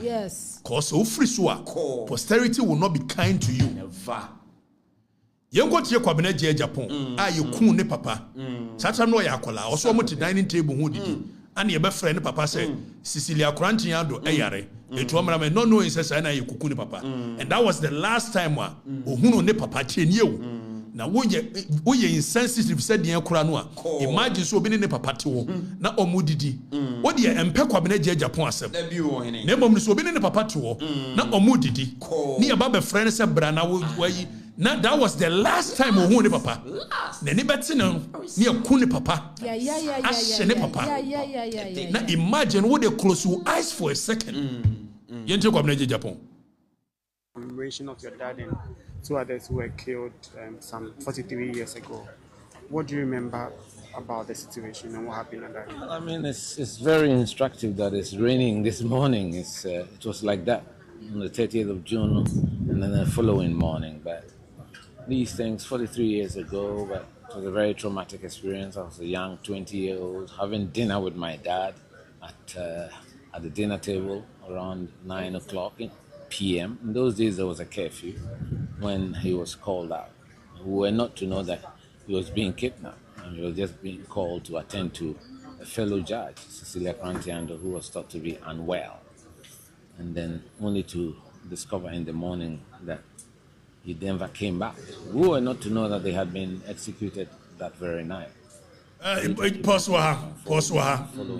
Yes. Because so free posterity will not be kind to you. never. You go to your cabinet Japan. You cool ne papa. Satan no yakola. Also mo to dining table who did. And your best friend papa said, Cecilia Crantiando Eyare. It was no knowing says I you kukuni papa. And that was the last time who ne papa chain you. Now we insensitive said the Kuranoa. Imagine so being ne papa to na omudidi. What the empe cabinet Japan said. Nemo so being ne papa to na omudidi. Near Baba friend said Brana way. Now that was the last time who ne papa. Nene betina near kuni papa. Yeah. Papa. Now imagine what they close your eyes for a second. Yente kwa mneje Japan. Commemoration of your dad and two others who were killed some 43 years ago. What do you remember about the situation and what happened at that? I mean, it's very instructive that it's raining this morning. It was like that on the 30th of June and then the following morning. But these things 43 years ago, but it was a very traumatic experience. I was a young 20-year-old having dinner with my dad at the dinner table around 9 o'clock p.m. In those days, there was a curfew when he was called out. We were not to know that he was being kidnapped, and he was just being called to attend to a fellow judge, Cecilia Crantiando, who was thought to be unwell. And then only to discover in the morning that he never came back. We were not to know that they had been executed that very night. Pause.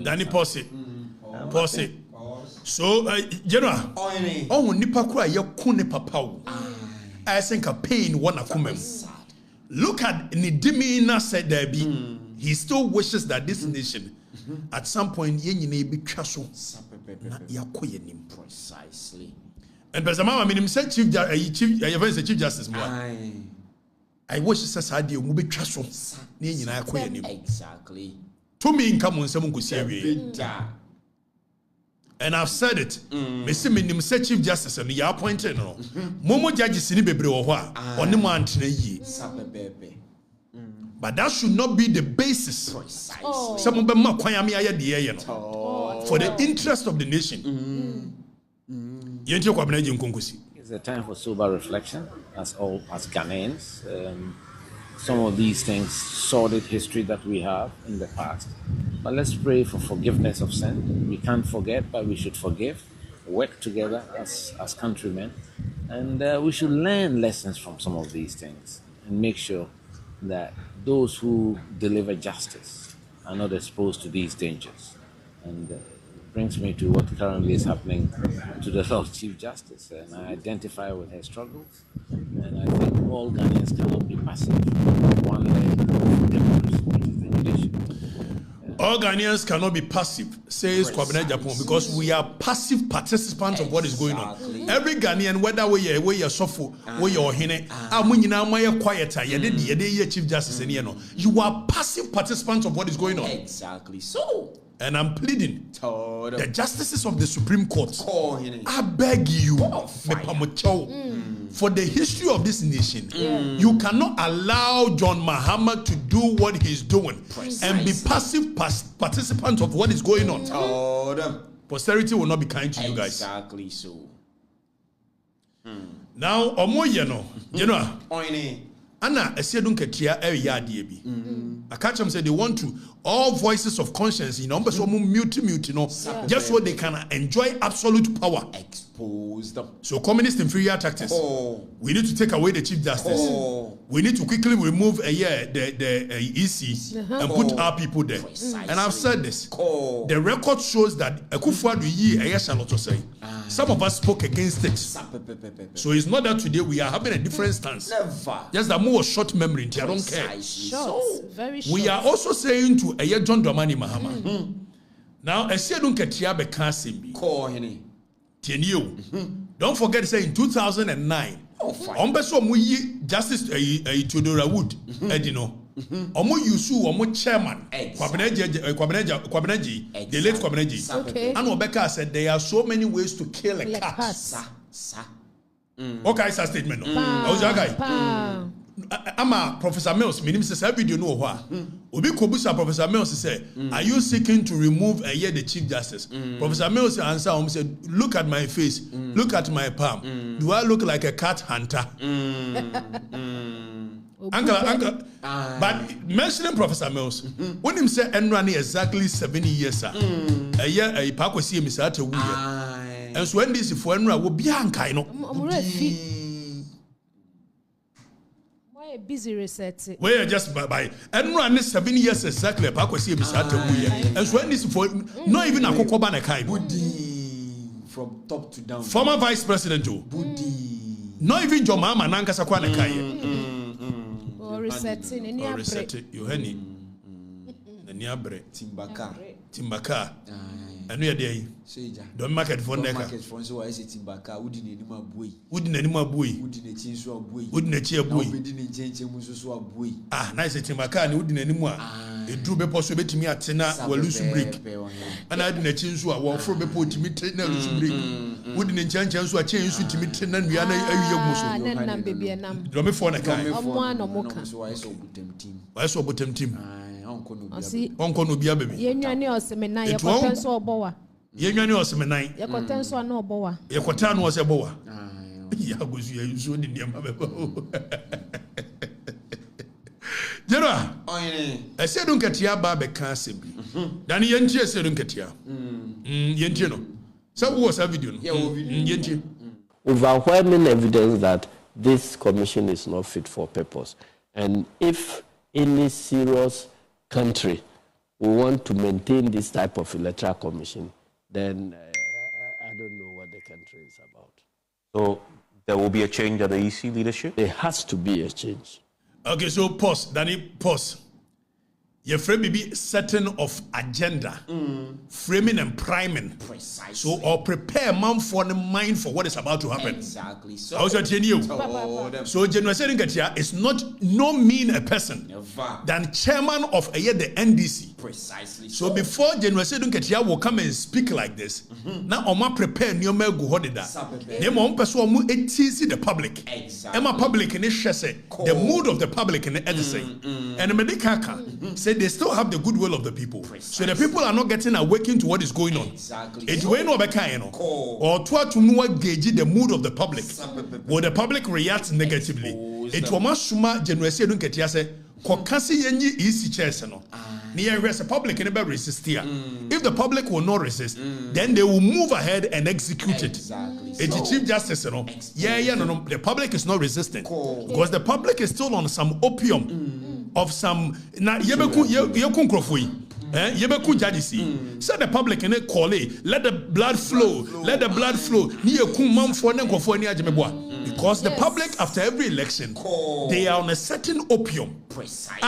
Danny pause. So, General, oh, nipa kura ye kune papa. I think a pain one akumem. Look at Nidimina said there be. He still wishes that this nation, at some point, ye be castle. Precisely. And Bezamama, I mean, him said Chief Justice. I wish says I did be castle. Exactly. To me, in come on, someone could say. And I've said it. Mr. Minim said Chief Justice and you are appointed. Momo judges in Bebre or on the mountain. But that should not be the basis. Some of them for the interest of the nation. It's a time for sober reflection, as Ghanaians. Some of these things, sordid history that we have in the past. But let's pray for forgiveness of sin. We can't forget, but we should forgive, work together as countrymen, and we should learn lessons from some of these things and make sure that those who deliver justice are not exposed to these dangers. And brings me to what currently is happening to the Lord Chief Justice, and I identify with her struggles, and I think all Ghanaians cannot be passive. One leg of democracy, which is the judiciary. All Ghanaians cannot be passive, says Kwabena Japan, because we are passive participants of what is going on. Every Ghanaian, whether we are Sofo, we are Hine, quieter, Chief Justice, you are passive participants of what is going on. Exactly. So, and I'm pleading the justices of the Supreme Court, I beg you, for the history of this nation, you cannot allow John Mahama to do what he's doing and be passive participants of what is going on. Posterity will not be kind to you guys. Exactly so. Now, Anna, I said, don't get here, I catch them say they want to all voices of conscience, but so mute, just so they can enjoy absolute power. Expose them. So, communist inferior tactics. We need to take away the Chief Justice. We need to quickly remove the EC and put our people there. And I've said this. The record shows that some of us spoke against it. So it's not that today we are having a different stance. Just that more short memory. I don't care. Short, very short. We are also saying to John Dramani Mahama. Now, I say don't get here because don't forget to say in 2009, Justice Theodora Wood, Yusu, chairman, Kwabeneji, the late Kwabeneji. And Obeka said there are so many ways to kill a cat. Okay, it's a statement. I'm a Professor Mills, meaning says every video know what. Obi Kobusa Professor Mills said, are you seeking to remove the Chief Justice? Professor Mills answered, said, look at my face, look at my palm. Do I look like a cat hunter? Uncle, but mentioning Professor Mills, when him say Enrani exactly 70 years, a year a park was see Mr. And so when this for Enra will be unkind. Busy research. We're just by and run 7 years exactly. Pakwasi and so when this for not even a Kokobana kind from top to down. Former Vice President too. Not even your mama Nankasa Kwana Kai. Or resetting in your Yohani. The Niabre Timbaka. And we are there. Don't market for neck. So I say Timbaka, wouldn't anymore boy. Wouldn't anymore boy. Wouldn't a change so boy. Wouldn't a cheer boy. Didn't change a boy. Ah, nice Timbaka, and wouldn't anymore. It drew be possible to me at Tina or loose break. And I didn't change so I walk from a put to me Tina loose break. Wouldn't change so I change to me Tina and Rihanna a young baby and I'm drumming for a kind of one or more. So I saw Butem team. I saw Butem team. Uncle no be a baby. Yenny or Semina, your potential or boa. Yenny or Semina, your potential no boa. Your Cotan was a boa. Yagus, you soon in your General, I said, don't get your barber cancer. Danny Yenchi said, don't get ya. Yentino. So, what's a video? Yenti. Overwhelming evidence that this commission is not fit for purpose. And if any serious country we want to maintain this type of electoral commission, then I don't know what the country is about. So there will be a change at the EC leadership? There has to be a change. Okay, so pause, Danny, pause. Your frame be setting of agenda, framing and priming. Precisely. So, or prepare man for the mind for what is about to happen. Exactly. So, how's that you? So, General Sedengatia is not no mean a person than chairman of the NDC. Precisely. So, before General Sedengatia will come and speak like this, now Oma prepare new go hodida. They won't pursue the public. Exactly. Emma public in the mood of the public in the editing. And the Medicaka said they still have the goodwill of the people. So the people are not getting awakened to what is going on. Exactly. It's when or to know gauge the mood of the public. Will the public react negatively? It will masuma generously don't get yase. Kokasi yenyi easy chairs no. Near the public can never resist here. If the public will not resist, then they will move ahead and execute it. It's the Chief Justice, no. The public is not resistant because the public is still on some opium of some. Na yebeku jadisi. Say the public in it call it. Let the blood flow. Let the blood flow. Because the public, after every election, they are on a certain opium.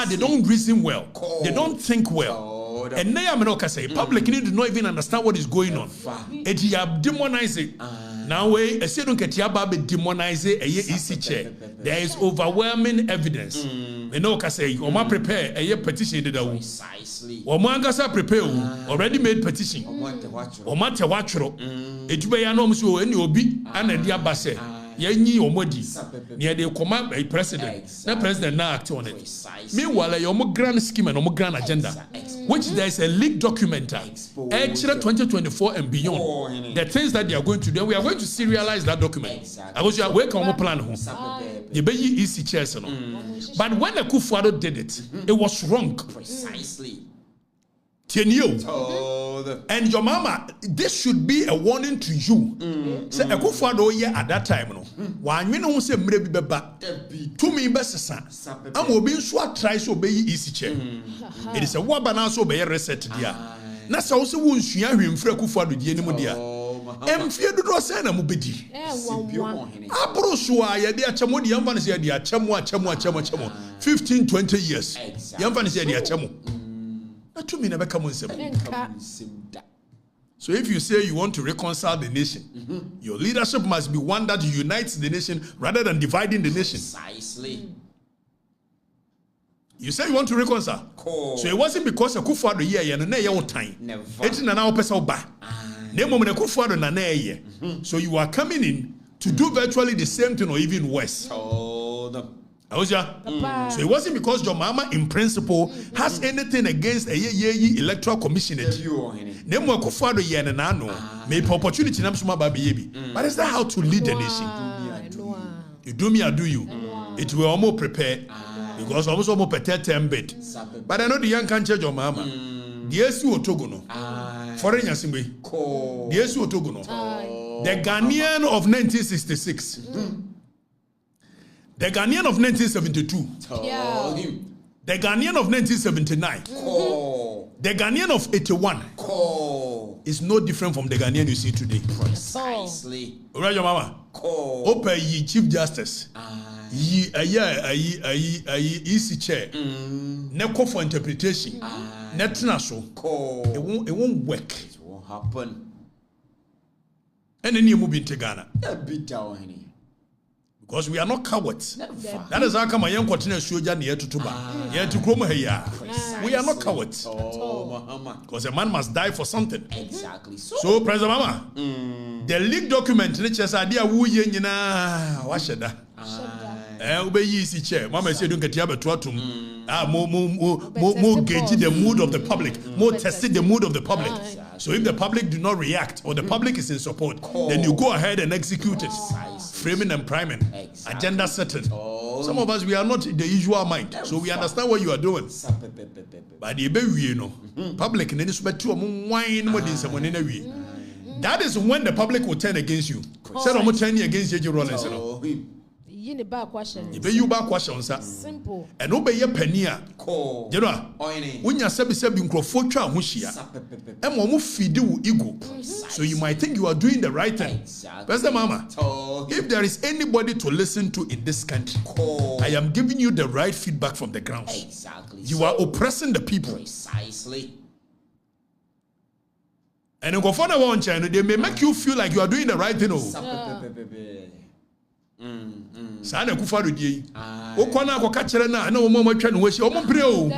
They don't reason well. They don't think well. And now say public need to not even understand what is going on. And you have demonized it. Now I say don't get demonize it. Easy chair. There is overwhelming evidence. You know, say Oma prepare a petition. Precisely. Omangasa prepare already made petition. Oma te watchro. It be anomso any obi and a diabase. Yenyi omodi near the command a president. The president now act on it. Meanwhile, your grand scheme and grand agenda, which there is a leaked document, extra 2024 and beyond. The things that they are going to do, we are going to serialize that document. I was your work on my plan home. The baby easy chairs, but when the Kufuado did it, it was wrong. Precisely. And your mama, this should be a warning to you. Say a Kufuado at that time, no. When you know say maybe beba, to me best I'm will be so try so be easy chair. It is a wabana so be reset dia. Na sa also won sua hwem fra Kufuado die ni mu dia. Emfie dodo say na mu bedi. Abro so a ye de achamo de yamfa ne say de achamo 15-20 years. Yamfa ne say de achamo. So if you say you want to reconcile the nation, your leadership must be one that unites the nation rather than dividing the nation. Precisely. You say you want to reconcile. So it wasn't because of Kufuado here and your time. It's now person ba. Kufuado na ye. So you are coming in to do virtually the same thing or even worse. So it wasn't because your mama in principle has anything against a electoral commission. Nemo Kufuado ye na no may opportunity nam suma baby. But is that how to lead the nation? You do me, I do you. It will almost prepare because almost prepare 10 bit. But I know the young can't change your mama. The SU Otogono. Foreign Yasimbe. The SU Otogono. The Ghanaian of 1966. The Ghanaian of 1972. The Ghanaian of 1979. The Ghanaian of 81 is no different from the Ghanaian you see today. Precisely. Right, your mama. Open ye Chief Justice. Ye easy chair. Neko for interpretation. Netina so. It won't work. It won't happen. And then you move into Ghana. Because we are not cowards. That is how come I am continuing to show near to Tuba. We are not cowards. Because a man must die for something. Exactly. So President Mama, the leaked document, which is idea who yena washada. Ube easy chair. Mama said don't get yabe tuatum. More gauge the mood of the public. More tested the mood of the public. So if the public do not react or the public is in support, then you go ahead and execute it. Framing and priming, agenda setting. Some of us, we are not the usual mind, so we understand what you are doing. But the baby, you know, public, that is when the public will turn against you. Say, I'm turning against J.J. Rollins. You need back questions. You back questions, sir. Simple. And obey your penny. You know, when you say microphone, so you might think you are doing the right thing. Pastor Mama, if there is anybody to listen to in this country, I am giving you the right feedback from the ground. Exactly. You are oppressing the people. Precisely. And in Gofana one China, they may make you feel like you are doing the right thing. Sana Kufuado die. O kwana akoka kire na na omo matwa no hwe omo pre o.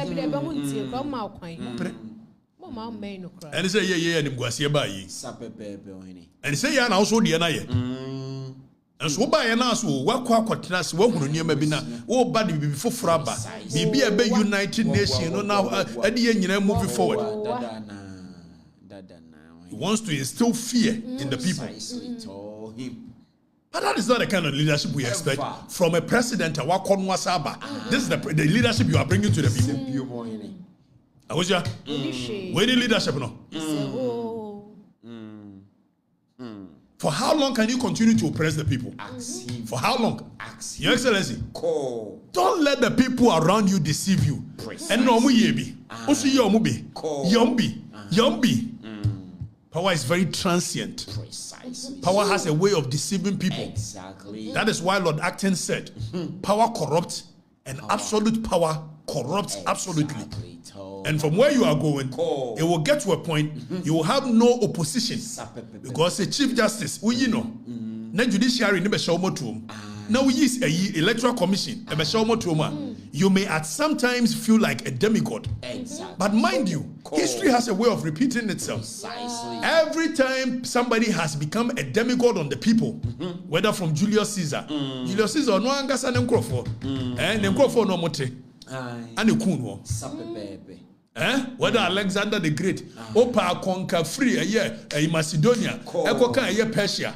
And say yeah and mguase ba yi. And say ya na also die na ye. And so by na so wakwa kwatena se wahunu niema bi na wo ba de bibi foforo aba bibi ebe United Nations no now ade nyina move forward. He wants to instill fear in the people. But that is not the kind of leadership we expect from a president. This is the leadership you are bringing to the people. Where the leadership no? For how long can you continue to oppress the people? For how long? Your Excellency, don't let the people around you deceive you. And no yebi. Also yombi. Power is very transient. Power has a way of deceiving people. That is why Lord Acton said, power corrupts and absolute power corrupts absolutely. And from where you are going, it will get to a point you will have no opposition. Because the Chief Justice, you know, the judiciary never show more to him. Now we use a electoral commission, you may at some times feel like a demigod. But mind you, history has a way of repeating itself. Every time somebody has become a demigod on the people, whether from Julius Caesar, no angasa nemkrofo, nemkrofo no mote, and the kunwo. Whether Alexander the Great, Opa conquer free a Macedonia, Ekoka a Persia.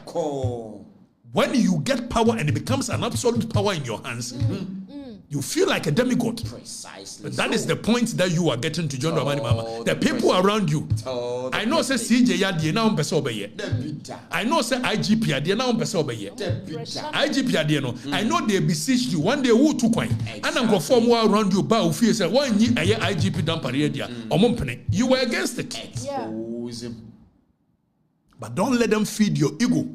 When you get power and it becomes an absolute power in your hands, you feel like a demigod. But that is the point that you are getting to, John Dramani Mama. The people around you. I know say CJ Yadi now obeye. I know say IGP Yadi now obeye. IGP Yadi no. I know they beseech you one day who to coin. And I'm going to form around you ba ufi say one yi IGP dampare dia. Omompene. You were against it. But don't let them feed your ego.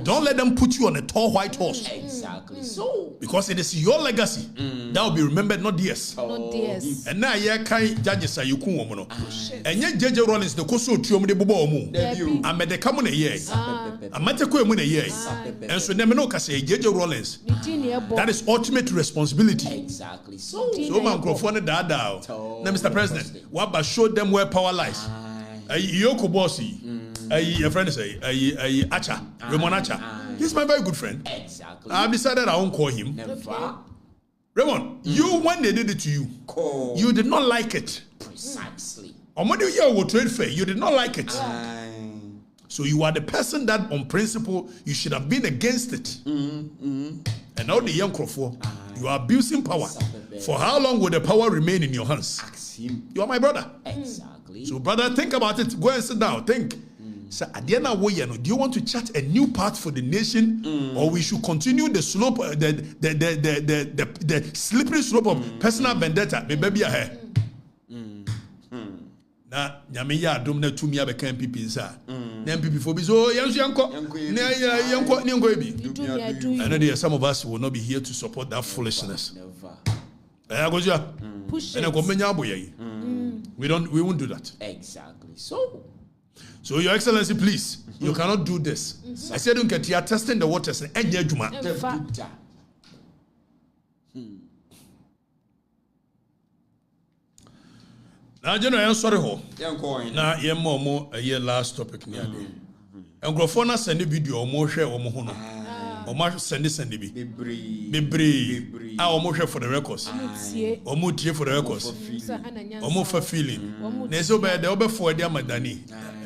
Don't let them put you on a tall white horse. Exactly. So because it is your legacy that will be remembered, not theirs. Not theirs. And now you can't judge say you kun woman. And yet JJ Rollins the koso tuom de bobo omu. I'm the come on a year. I'm at a year. And so never know say JJ Rollins. That is ultimate responsibility. Exactly. So microphone that now, Mr. President, what but show them where power lies. Yoko Bossy. Your friend say, Acha, Raymond Acha. He's my very good friend. Exactly. I've decided I won't call him. Never. Raymond, you when they did it to you, you did not like it. Precisely. Or when you hear what trade fair, you did not like it. So you are the person that, on principle, you should have been against it. And now the young Crawford, you are abusing power. For how long will the power remain in your hands? You are my brother. Exactly. So, brother, think about it. Go and sit down. Think. So, do you want to chart a new path for the nation, or we should continue the slope, the slippery slope of personal vendetta? Maybe I have. Na nyame ya adom na tumi abeka MPP nsa na MPP for be so yanko ebi. I know some of us will not be here to support that foolishness. Push it. We won't do that. Exactly. So Your Excellency, please, you cannot do this. I said don't get you are testing the waters and now, General, I'm sorry. Now, you're more a year last topic near day. And Grofona send a video or more share or more. Or more send this and be brave. Our more share for the records. Or more tear for the records. Or more for feeling. Nezo by the over for their Madani.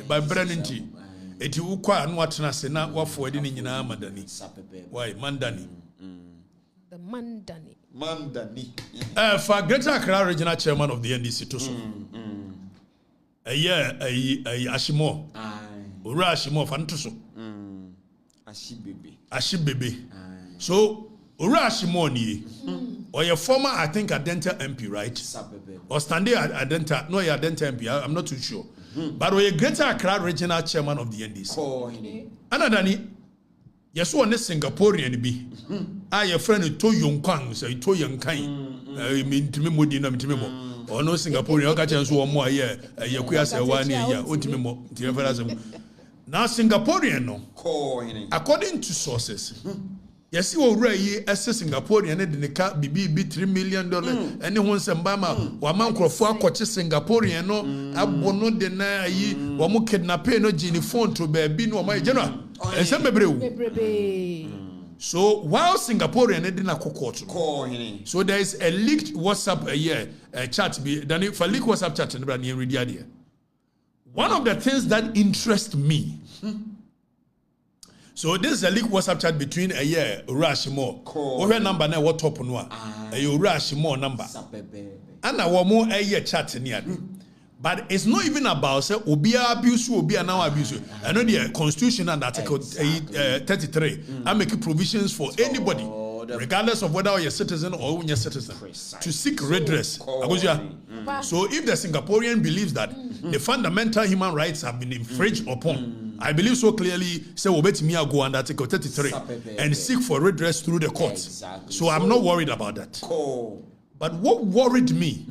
By Brennan T. It you quite and what Nasa not what for it in Madani. Why, Mandani? The Mandani. For Greater Accra Regional Chairman of the NDC, Toso. A year, a Ashimo. Ura Ashimo, Fantoso. Ashibebe. So, Ura Ashimo ni. Or your former, I think, Adenta MP, right? Or standing Adenta, no, your Adenta MP, I'm not too sure. But we're Greater Accra Regional Chairman of the NDC. Anadani. Yes, one is Singaporean be. Your friend to young Kang, say to young kind. I mean to me, Modina, or no Singaporean, I can so more here. Yakuya say 1 year, ultimate. Now, Singaporean, no. According to sources, yes, you already as a Singaporean, and the car be $3 million. Anyone some Bama, Waman Crawford, coach Singaporean, no, I will not deny ye, Wamu kidnapping no Jenny phone to be no my general. And some So while Singaporean didn't court, so there is a leaked WhatsApp chat. Then if a leaked WhatsApp chat, one of the things that interest me. So this is a leaked WhatsApp chat between Urashimo. What number now? What top no? Urashimo number. And our more chat near. But it's not even about say obia abuse obia now abuse. I know the constitution and article 33. I make provisions for anybody, regardless of whether you're a citizen or you're a citizen, to seek redress. So if the Singaporean believes that the fundamental human rights have been infringed upon, I believe so clearly, say obetimi go under article 33 and seek for redress through the courts. So I'm not worried about that. But what worried me,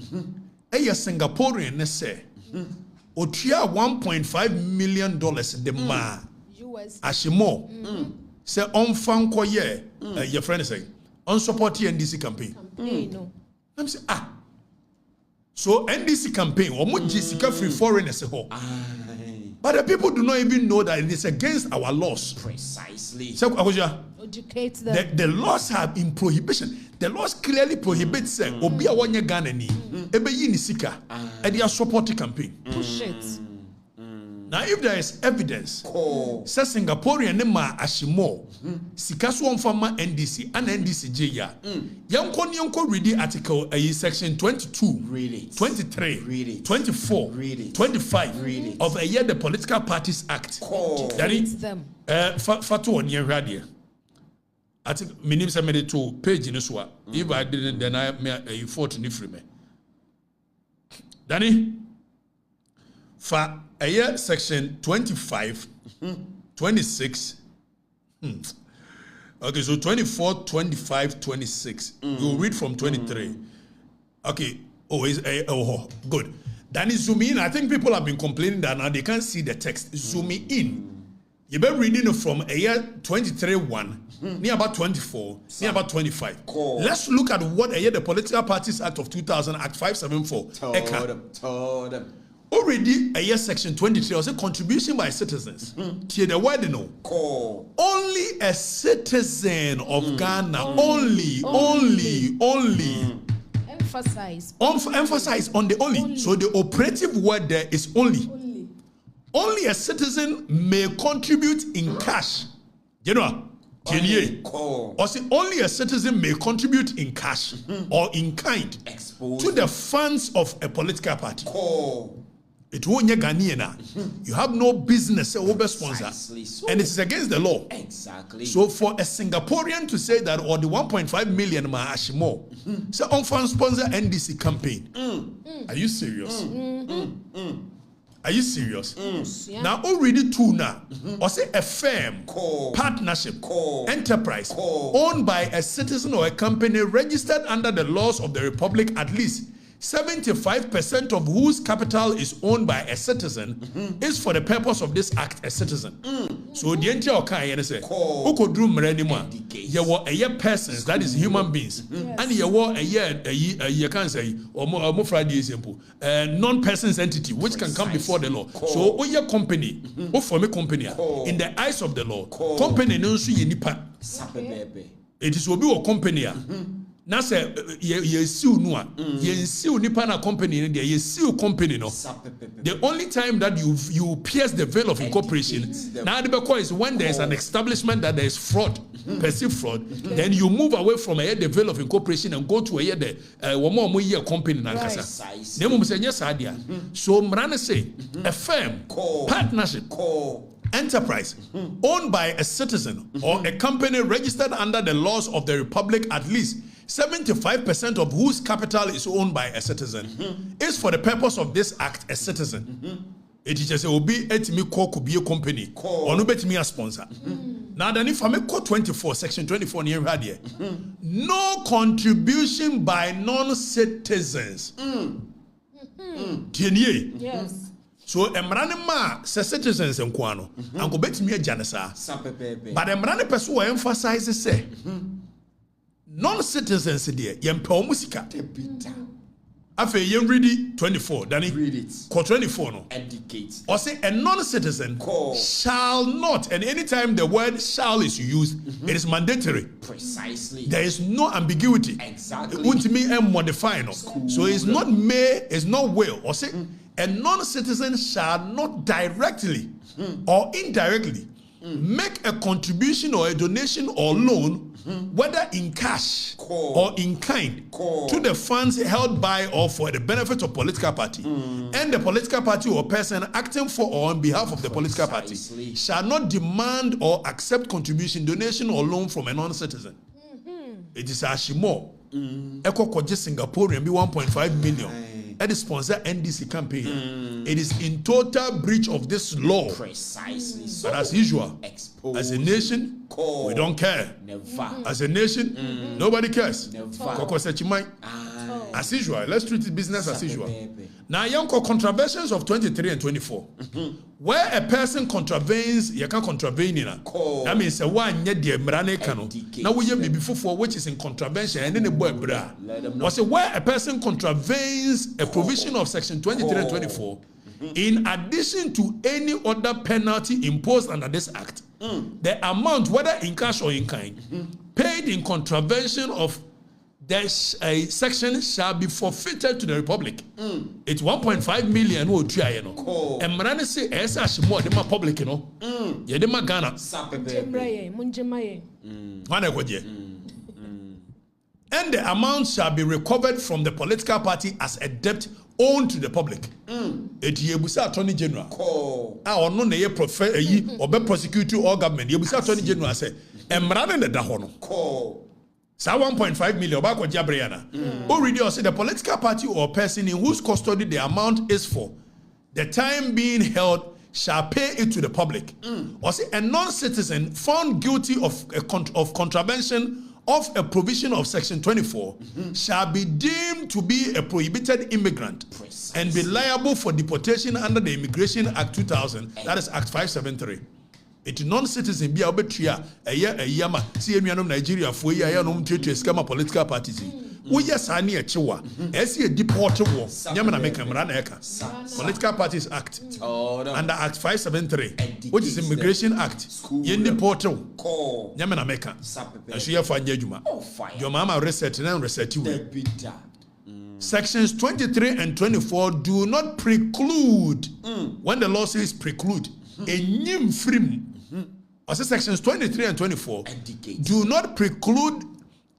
a Singaporean say, Otia $1.5 million the ma Ashimo say on fan koye your friend say on support the NDC campaign. I'm say so NDC campaign or much Jessica free foreigners but the people do not even know that it is against our laws. Precisely. So educate them. The laws have in prohibition. The laws clearly prohibit say obi a wonye Ghana ni ebe yi ni sika e dia support campaign. Push it. Now if there is evidence say Singaporean ne ma ashimo sika so onfama NDC and NDC jeya yanko read the article section 22 really 23 really 24 really 25 of the Political Parties Act that is fatu on yen radio I think minim say me to page in so if I didn't then I fought ni free me Danny for a year section 25 26 okay so 24 25 26 we'll read from 23 okay good then zoom in. I think people have been complaining that now they can't see the text. Zoom in. You've been reading it from a year 23-1 near about 24 near about 25 let's look at what a year the Political Parties Act of 2000 Act 574 told them. Already a year section 23 was a contribution by citizens. To the word no. Only a citizen of Ghana. Only. Emphasize on the only. So the operative word there is only. Only a citizen may contribute in cash. You know? Or say only a citizen may contribute in cash or in kind to the funds of a political party. It won't be Ghanaian. You have no business over sponsor, and it is against the law. Exactly. So for a Singaporean to say that or the 1.5 million ma ashimo, say on fan sponsor NDC campaign. Are you serious? Are you serious? Yeah. Now already two now, or say a firm, partnership, enterprise owned by a citizen or a company registered under the laws of the Republic at least 75% of whose capital is owned by a citizen is for the purpose of this act a citizen. So the entire okay say uko drum mrenima you were a year persons that is human beings and you were a year you can say or more Friday simple non-persons entity which can come before the law. So o your company o for me company in the eyes of the law company no so ye nipa it is obi or company na say ye sue no a ye sue nipa na company there ye sue company no the only time that you pierce the veil of incorporation now the because is when there is an establishment that there is fraud perceived fraud then you move away from the veil of incorporation and go to the one more year company na nkasa na mo say yes adia so mrana say a firm partnership enterprise owned by a citizen or a company registered under the laws of the Republic at least 75% of whose capital is owned by a citizen is for the purpose of this act a citizen. It is just obi etimi call could be a company or no betimi a sponsor. Now then if I make code 24 section 24 near radio no contribution by non-citizens. Yes. So emrane ma se citizens enkwano anko betimi ajanesa but emrane person will emphasize say non-citizens there yempe omusika Afe yen read 24. Danny. Read it. Code 24 no. Educate. Or say a non-citizen shall not, and anytime the word shall is used, it is mandatory. Precisely. There is no ambiguity. Exactly. It won't mean and modify no. So it's not may, it's not will. Or say a non-citizen shall not directly or indirectly make a contribution or a donation or loan, whether in cash or in kind, to the funds held by or for the benefit of political party, and the political party or person acting for or on behalf of the political party shall not demand or accept contribution, donation or loan from a non-citizen. It is Ashimo. Eko koje Singaporean be 1.5 million. It sponsor NDC campaign. It is in total breach of this law. Precisely. But as usual, as a nation, we don't care. Never. As a nation, nobody cares. As usual, let's treat it business as usual. Now, young contraventions of 23 and 24. Where a person contravenes, you can contravene. That means a one yet the Mrane cano. Now we have before which is in contravention and then the boy bra. Was where a person contravenes a provision of section 23 and 24, in addition to any other penalty imposed under this act, the amount, whether in cash or in kind, paid in contravention of this section shall be forfeited to the Republic. It's 1.5 million who try no. And Marani say as more the public no. Yeah, the Ghana. And the amount shall be recovered from the political party as a debt owed to the public. It yebusa attorney general. Ah, no na ye or be prosecutor or government. Yebusa attorney general say, and Marani the dahono. So 1.5 million back with Jabriana. Already say the political party or person in whose custody the amount is for the time being held shall pay it to the public. Or say a non-citizen found guilty of contravention of a provision of section 24 shall be deemed to be a prohibited immigrant and be liable for deportation under the Immigration Act 2000, that is Act 573. It non-citizen be arbitria a yama see enuanom Nigeria for ya no mtwetwe scam political parties. We yes ani a chewa. Esi deport war. Nyama na make mra na eka. Political Parties Act. Under Act 573, which is Immigration Act. Yen deport war. Nyama na make. Asu ya fanya juma. Your mama reset na reset you. Sections 23 and 24 do not preclude. When the law says preclude, a new free. Also, sections 23 and 24 do not preclude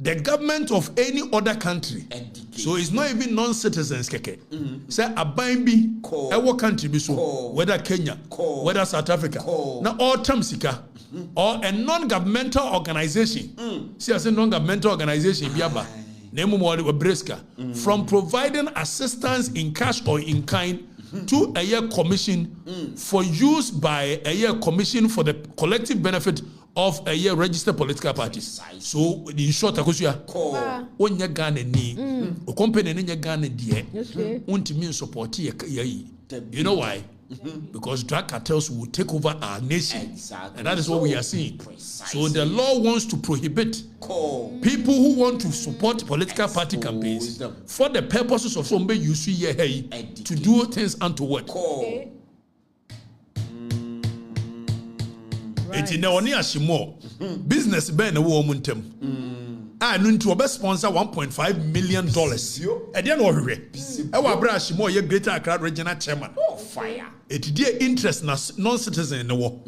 the government of any other country. So it's not even non-citizens. Say a bimbi, our country be so, whether Kenya, whether South Africa, now all Tamsika, or a non-governmental organization. See, I say non-governmental organization, Biaba, name Breska, from providing assistance in cash or in kind to a year commission for use by a year commission for the collective benefit of a year registered political parties. So in short, Akusia, when you Ghana ni, a company in your Ghana dear, won't mean support ye. You know why? Because drug cartels will take over our nation. And that is what we are seeing. So the law wants to prohibit people who want to support political party campaigns for the purposes of somebody you see here to do things untoward. It's in the only ashimo business ben a woman. I know to sponsor $1.5 million. And then over here, our brush more your greater Accra regional chairman. Fire. It's their interest non-citizen in the war.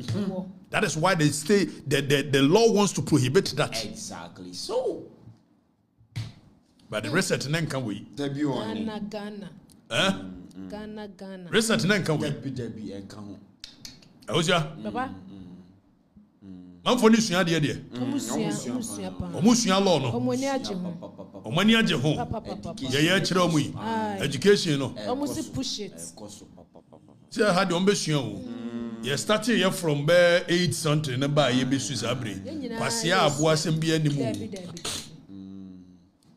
That is why they say that the law wants to prohibit that. Exactly. So, but the rest of the can we? Ghana. Ghana. Rest of the can we? How's ya? Baba. I'm for this year, dear. Omusia law no. Omani aje ho. Yeah, chira mu. Education no. Almost push it. See, I had on besua. You started here from 8 something na ba ye besu sabre. Pasia aboa sem bia ni mu.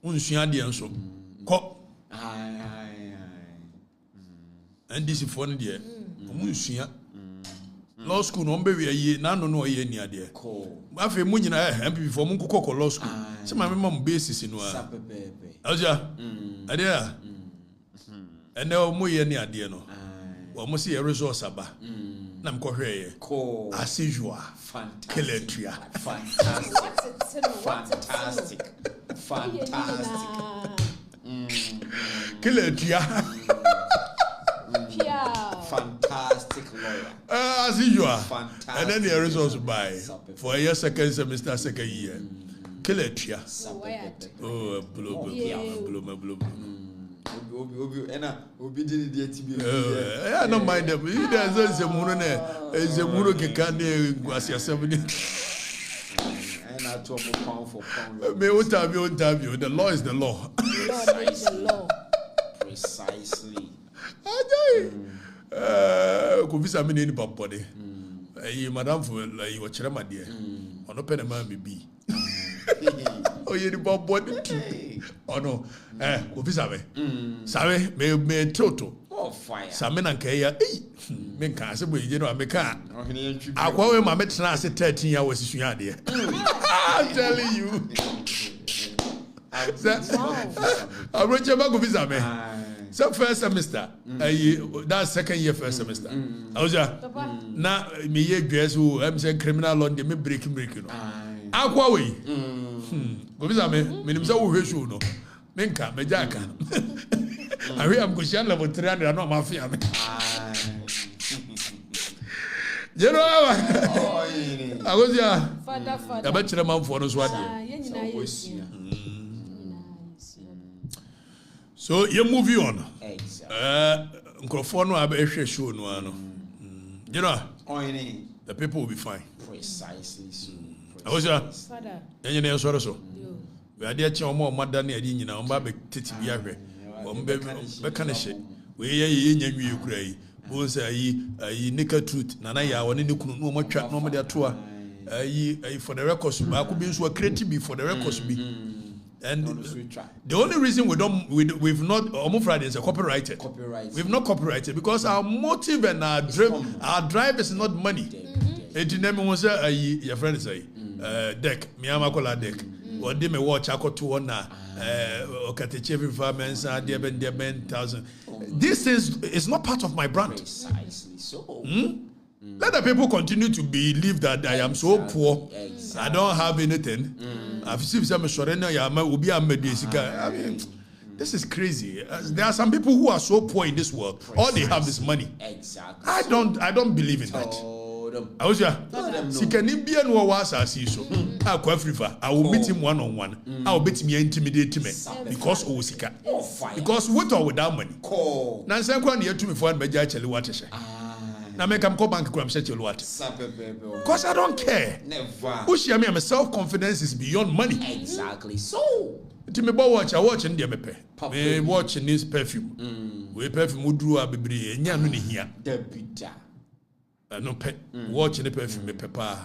Unsua de enso. Ko. And this is for there. Omusia. Law school no be we na no ye ni ade. Afi mu nyina MP for mu kokko law school. Se ma mema mu basis no a. Oja. Ade a. And now mo ye ni ade no. Omo se resource aba. Na mkohwe as usual. Fantastic. Fantastic lawyer. As usual. And then the results by for a year second semester second year. Kiletria. Oh, blue. I don't mind them. There's a moon is a moon can was your 70. And I talk pound for pound. The law is the law. Precisely. Could be some in body. Madame for you watch my dear. On open a man be. Oh, you the bob body. Oh no, could be Sabe. Sabe, may toto. Oh, fire. Samen and Kaya, men can't say, you know, I make car. I call my metrona 13 hours. I'm telling you. I read your back visa, man. So first semester, that second year first semester. I was now me dress who I'm saying criminal law, me breaking. Aqua way. Go visa me, so we should know. Menka, me jacka. I am Gushan level 300, not mafia. You know, I was here. I bet you a month for us one. So you move on. Microphone will be show no. You know, the people will be fine. Precisely so. I was here. You know, so. We are there to more than a dinner on Baby Titi Biagre. Mechanic. We are cray. Bones a nickel truth. Nana, one in the no more trap, no more tour. For the records, I could be so creative for the records. And the only reason we've not Omo Friday is copyrighted. We've not copyrighted because our motive and our drive is not money. It name was your friend say deck, Miyamakola deck. Or they may watch Akoto na Okatakyie Afrifa Warn 10,000. This is not part of my brand. Precisely so. Let the people continue to believe that I am so poor. I don't have anything. I've seen some surrender. I mean, this is crazy. There are some people who are so poor in this world. All they have is money. Exactly. I don't believe in that. I was here. Sikanibian was as so. I will meet him one-on-one. I will meet him intimidate me because of Sika. Because with or without money. Nansan kwan here to me for me actually what is. Now make come bank kram set your what. Because I don't care. Never. Push me, my self-confidence is beyond money. Exactly. So to me watch in the mepe. Me watching this perfume. We perfume would do a baby and ya no ni here. No pet watching the perfume pepper.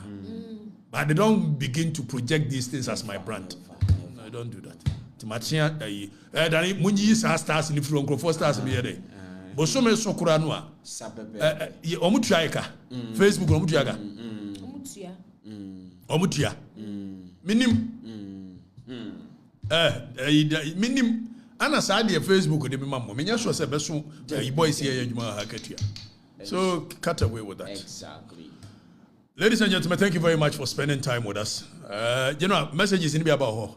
But they don't begin to project these things as my brand. No, I don't do that. Timachia Dani Munji stars in the front of stars be there. But so many sokura noa. Omutuaika. Facebook omutuaika. Omutua. Minim. Minim. Ana sadi Facebook de mammo. Menya sure say beso boys here adwuma hakatua. So cut away with that. Exactly. Ladies and gentlemen, thank you very much for spending time with us. You know, messages in about her.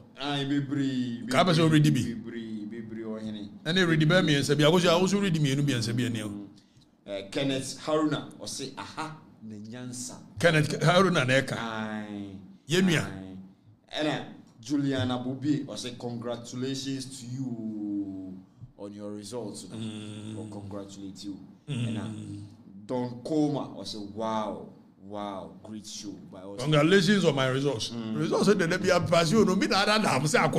Kabas already be. And they read the baby and say, I was also reading me and say, Kenneth Haruna or say, aha, the Nyansa. Kenneth Haruna Neka. Yemia. And Juliana Bubi or say, congratulations to you on your results. Or congratulate you. And Don Coma or say, wow, great show. Congratulations on my results. Results said that be a passion. No, me that I'm saying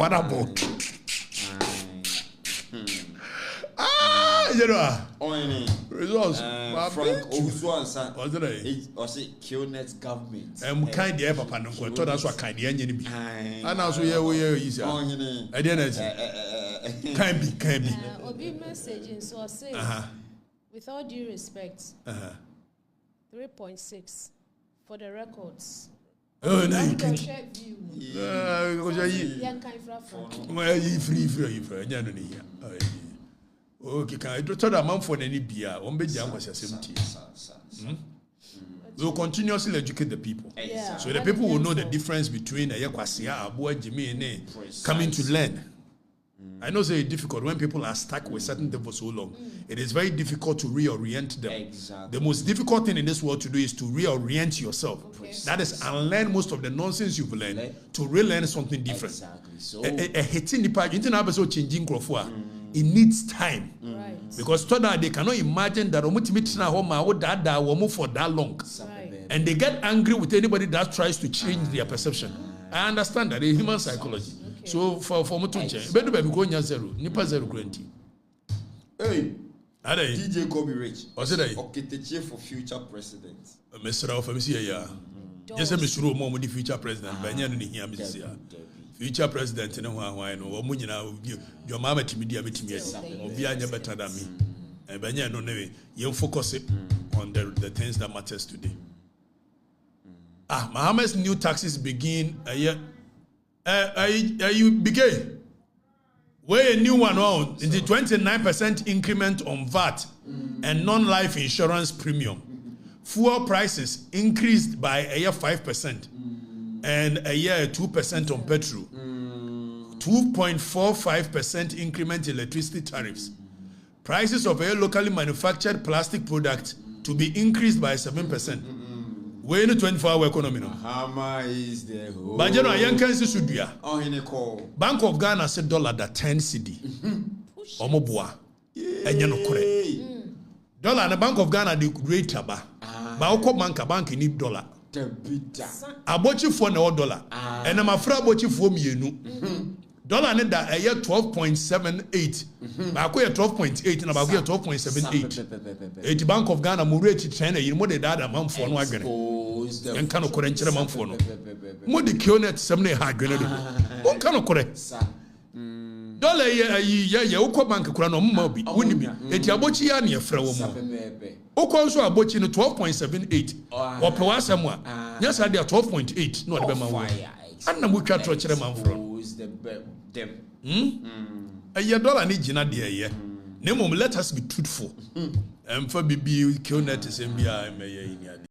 you know. Results. Frank Ouswansa. What's the name? Or say, Killnet's government. Kind of papa no ko. Told us what kind of enemy be. And also here we are easy. I didn't say. Can be. Obi messaging so say. With all due respect. 3.6 for the records. Oh, no, you can. Free. Okay, can I do that man for any beer? One big young was a 70. We will continuously educate the people. Yeah. So the people will know the difference between a Yakwasia, Abu Jimmy, and coming to learn. I know it's very difficult when people are stuck with certain things for so long. It is very difficult to reorient them. Exactly. The most difficult thing in this world to do is to reorient yourself. Okay. That is unlearn most of the nonsense you've learned to relearn something different. Exactly. So a hitting the part, changing crofua. It needs time. Right. Because they cannot imagine that home for that long. Right. And they get angry with anybody that tries to change their perception. I understand that in human psychology. Okay. So for me to change, better be going zero, nipa 0.20. Hey, DJ Kobe Rich. What's it? Okatakyie for future president. Mr. Officer, yeah. Yes, Mr. Romo, the future president. Banyan in here, Mr. Future president, no one, no woman, your mama to media meeting, or be better than me. And Banyan, no, you focus on the things that matters today. Mohammed's new taxes begin a year. You begin. Where a new one on the 29% increment on VAT and non-life insurance premium. Fuel prices increased by a year 5% and a year 2% on petrol. 2.45% increment in electricity tariffs. Prices of a locally manufactured plastic product to be increased by 7%. We're in a 24-hour economy now. Hammer is the whole. Banjano ayankan si sudua. Oh, in a call. Bank of Ghana said dollar that 10 cedi. Omoboa. Enye no kore. Dollar and the Bank of Ghana the rate aba. Ba okọ bank need dollar. Abochi for na dollar. And am afra abochi for mienu. Dollar ne da a year 12.78. Ba ko 12.8 na ba ko 12.78. The Bank of Ghana mu rate China you mo de da man for no agwene. En kan okore nkyere man for no. Mo de kionet 7 ha agwene do. On kan okore. Dollar ye ukọ bank kura no mma bi. Woni bi. Eti abochi ya na ye fra wo mo. Ukọ nso abochi no 12.78. Ope wa asem a. Nya sa de 12.8 no de be ma wo. Anna mo twa tro kyere man for no. A year dollar ni jina de ye. Let us be truthful. For bibi kionet is mbia me ye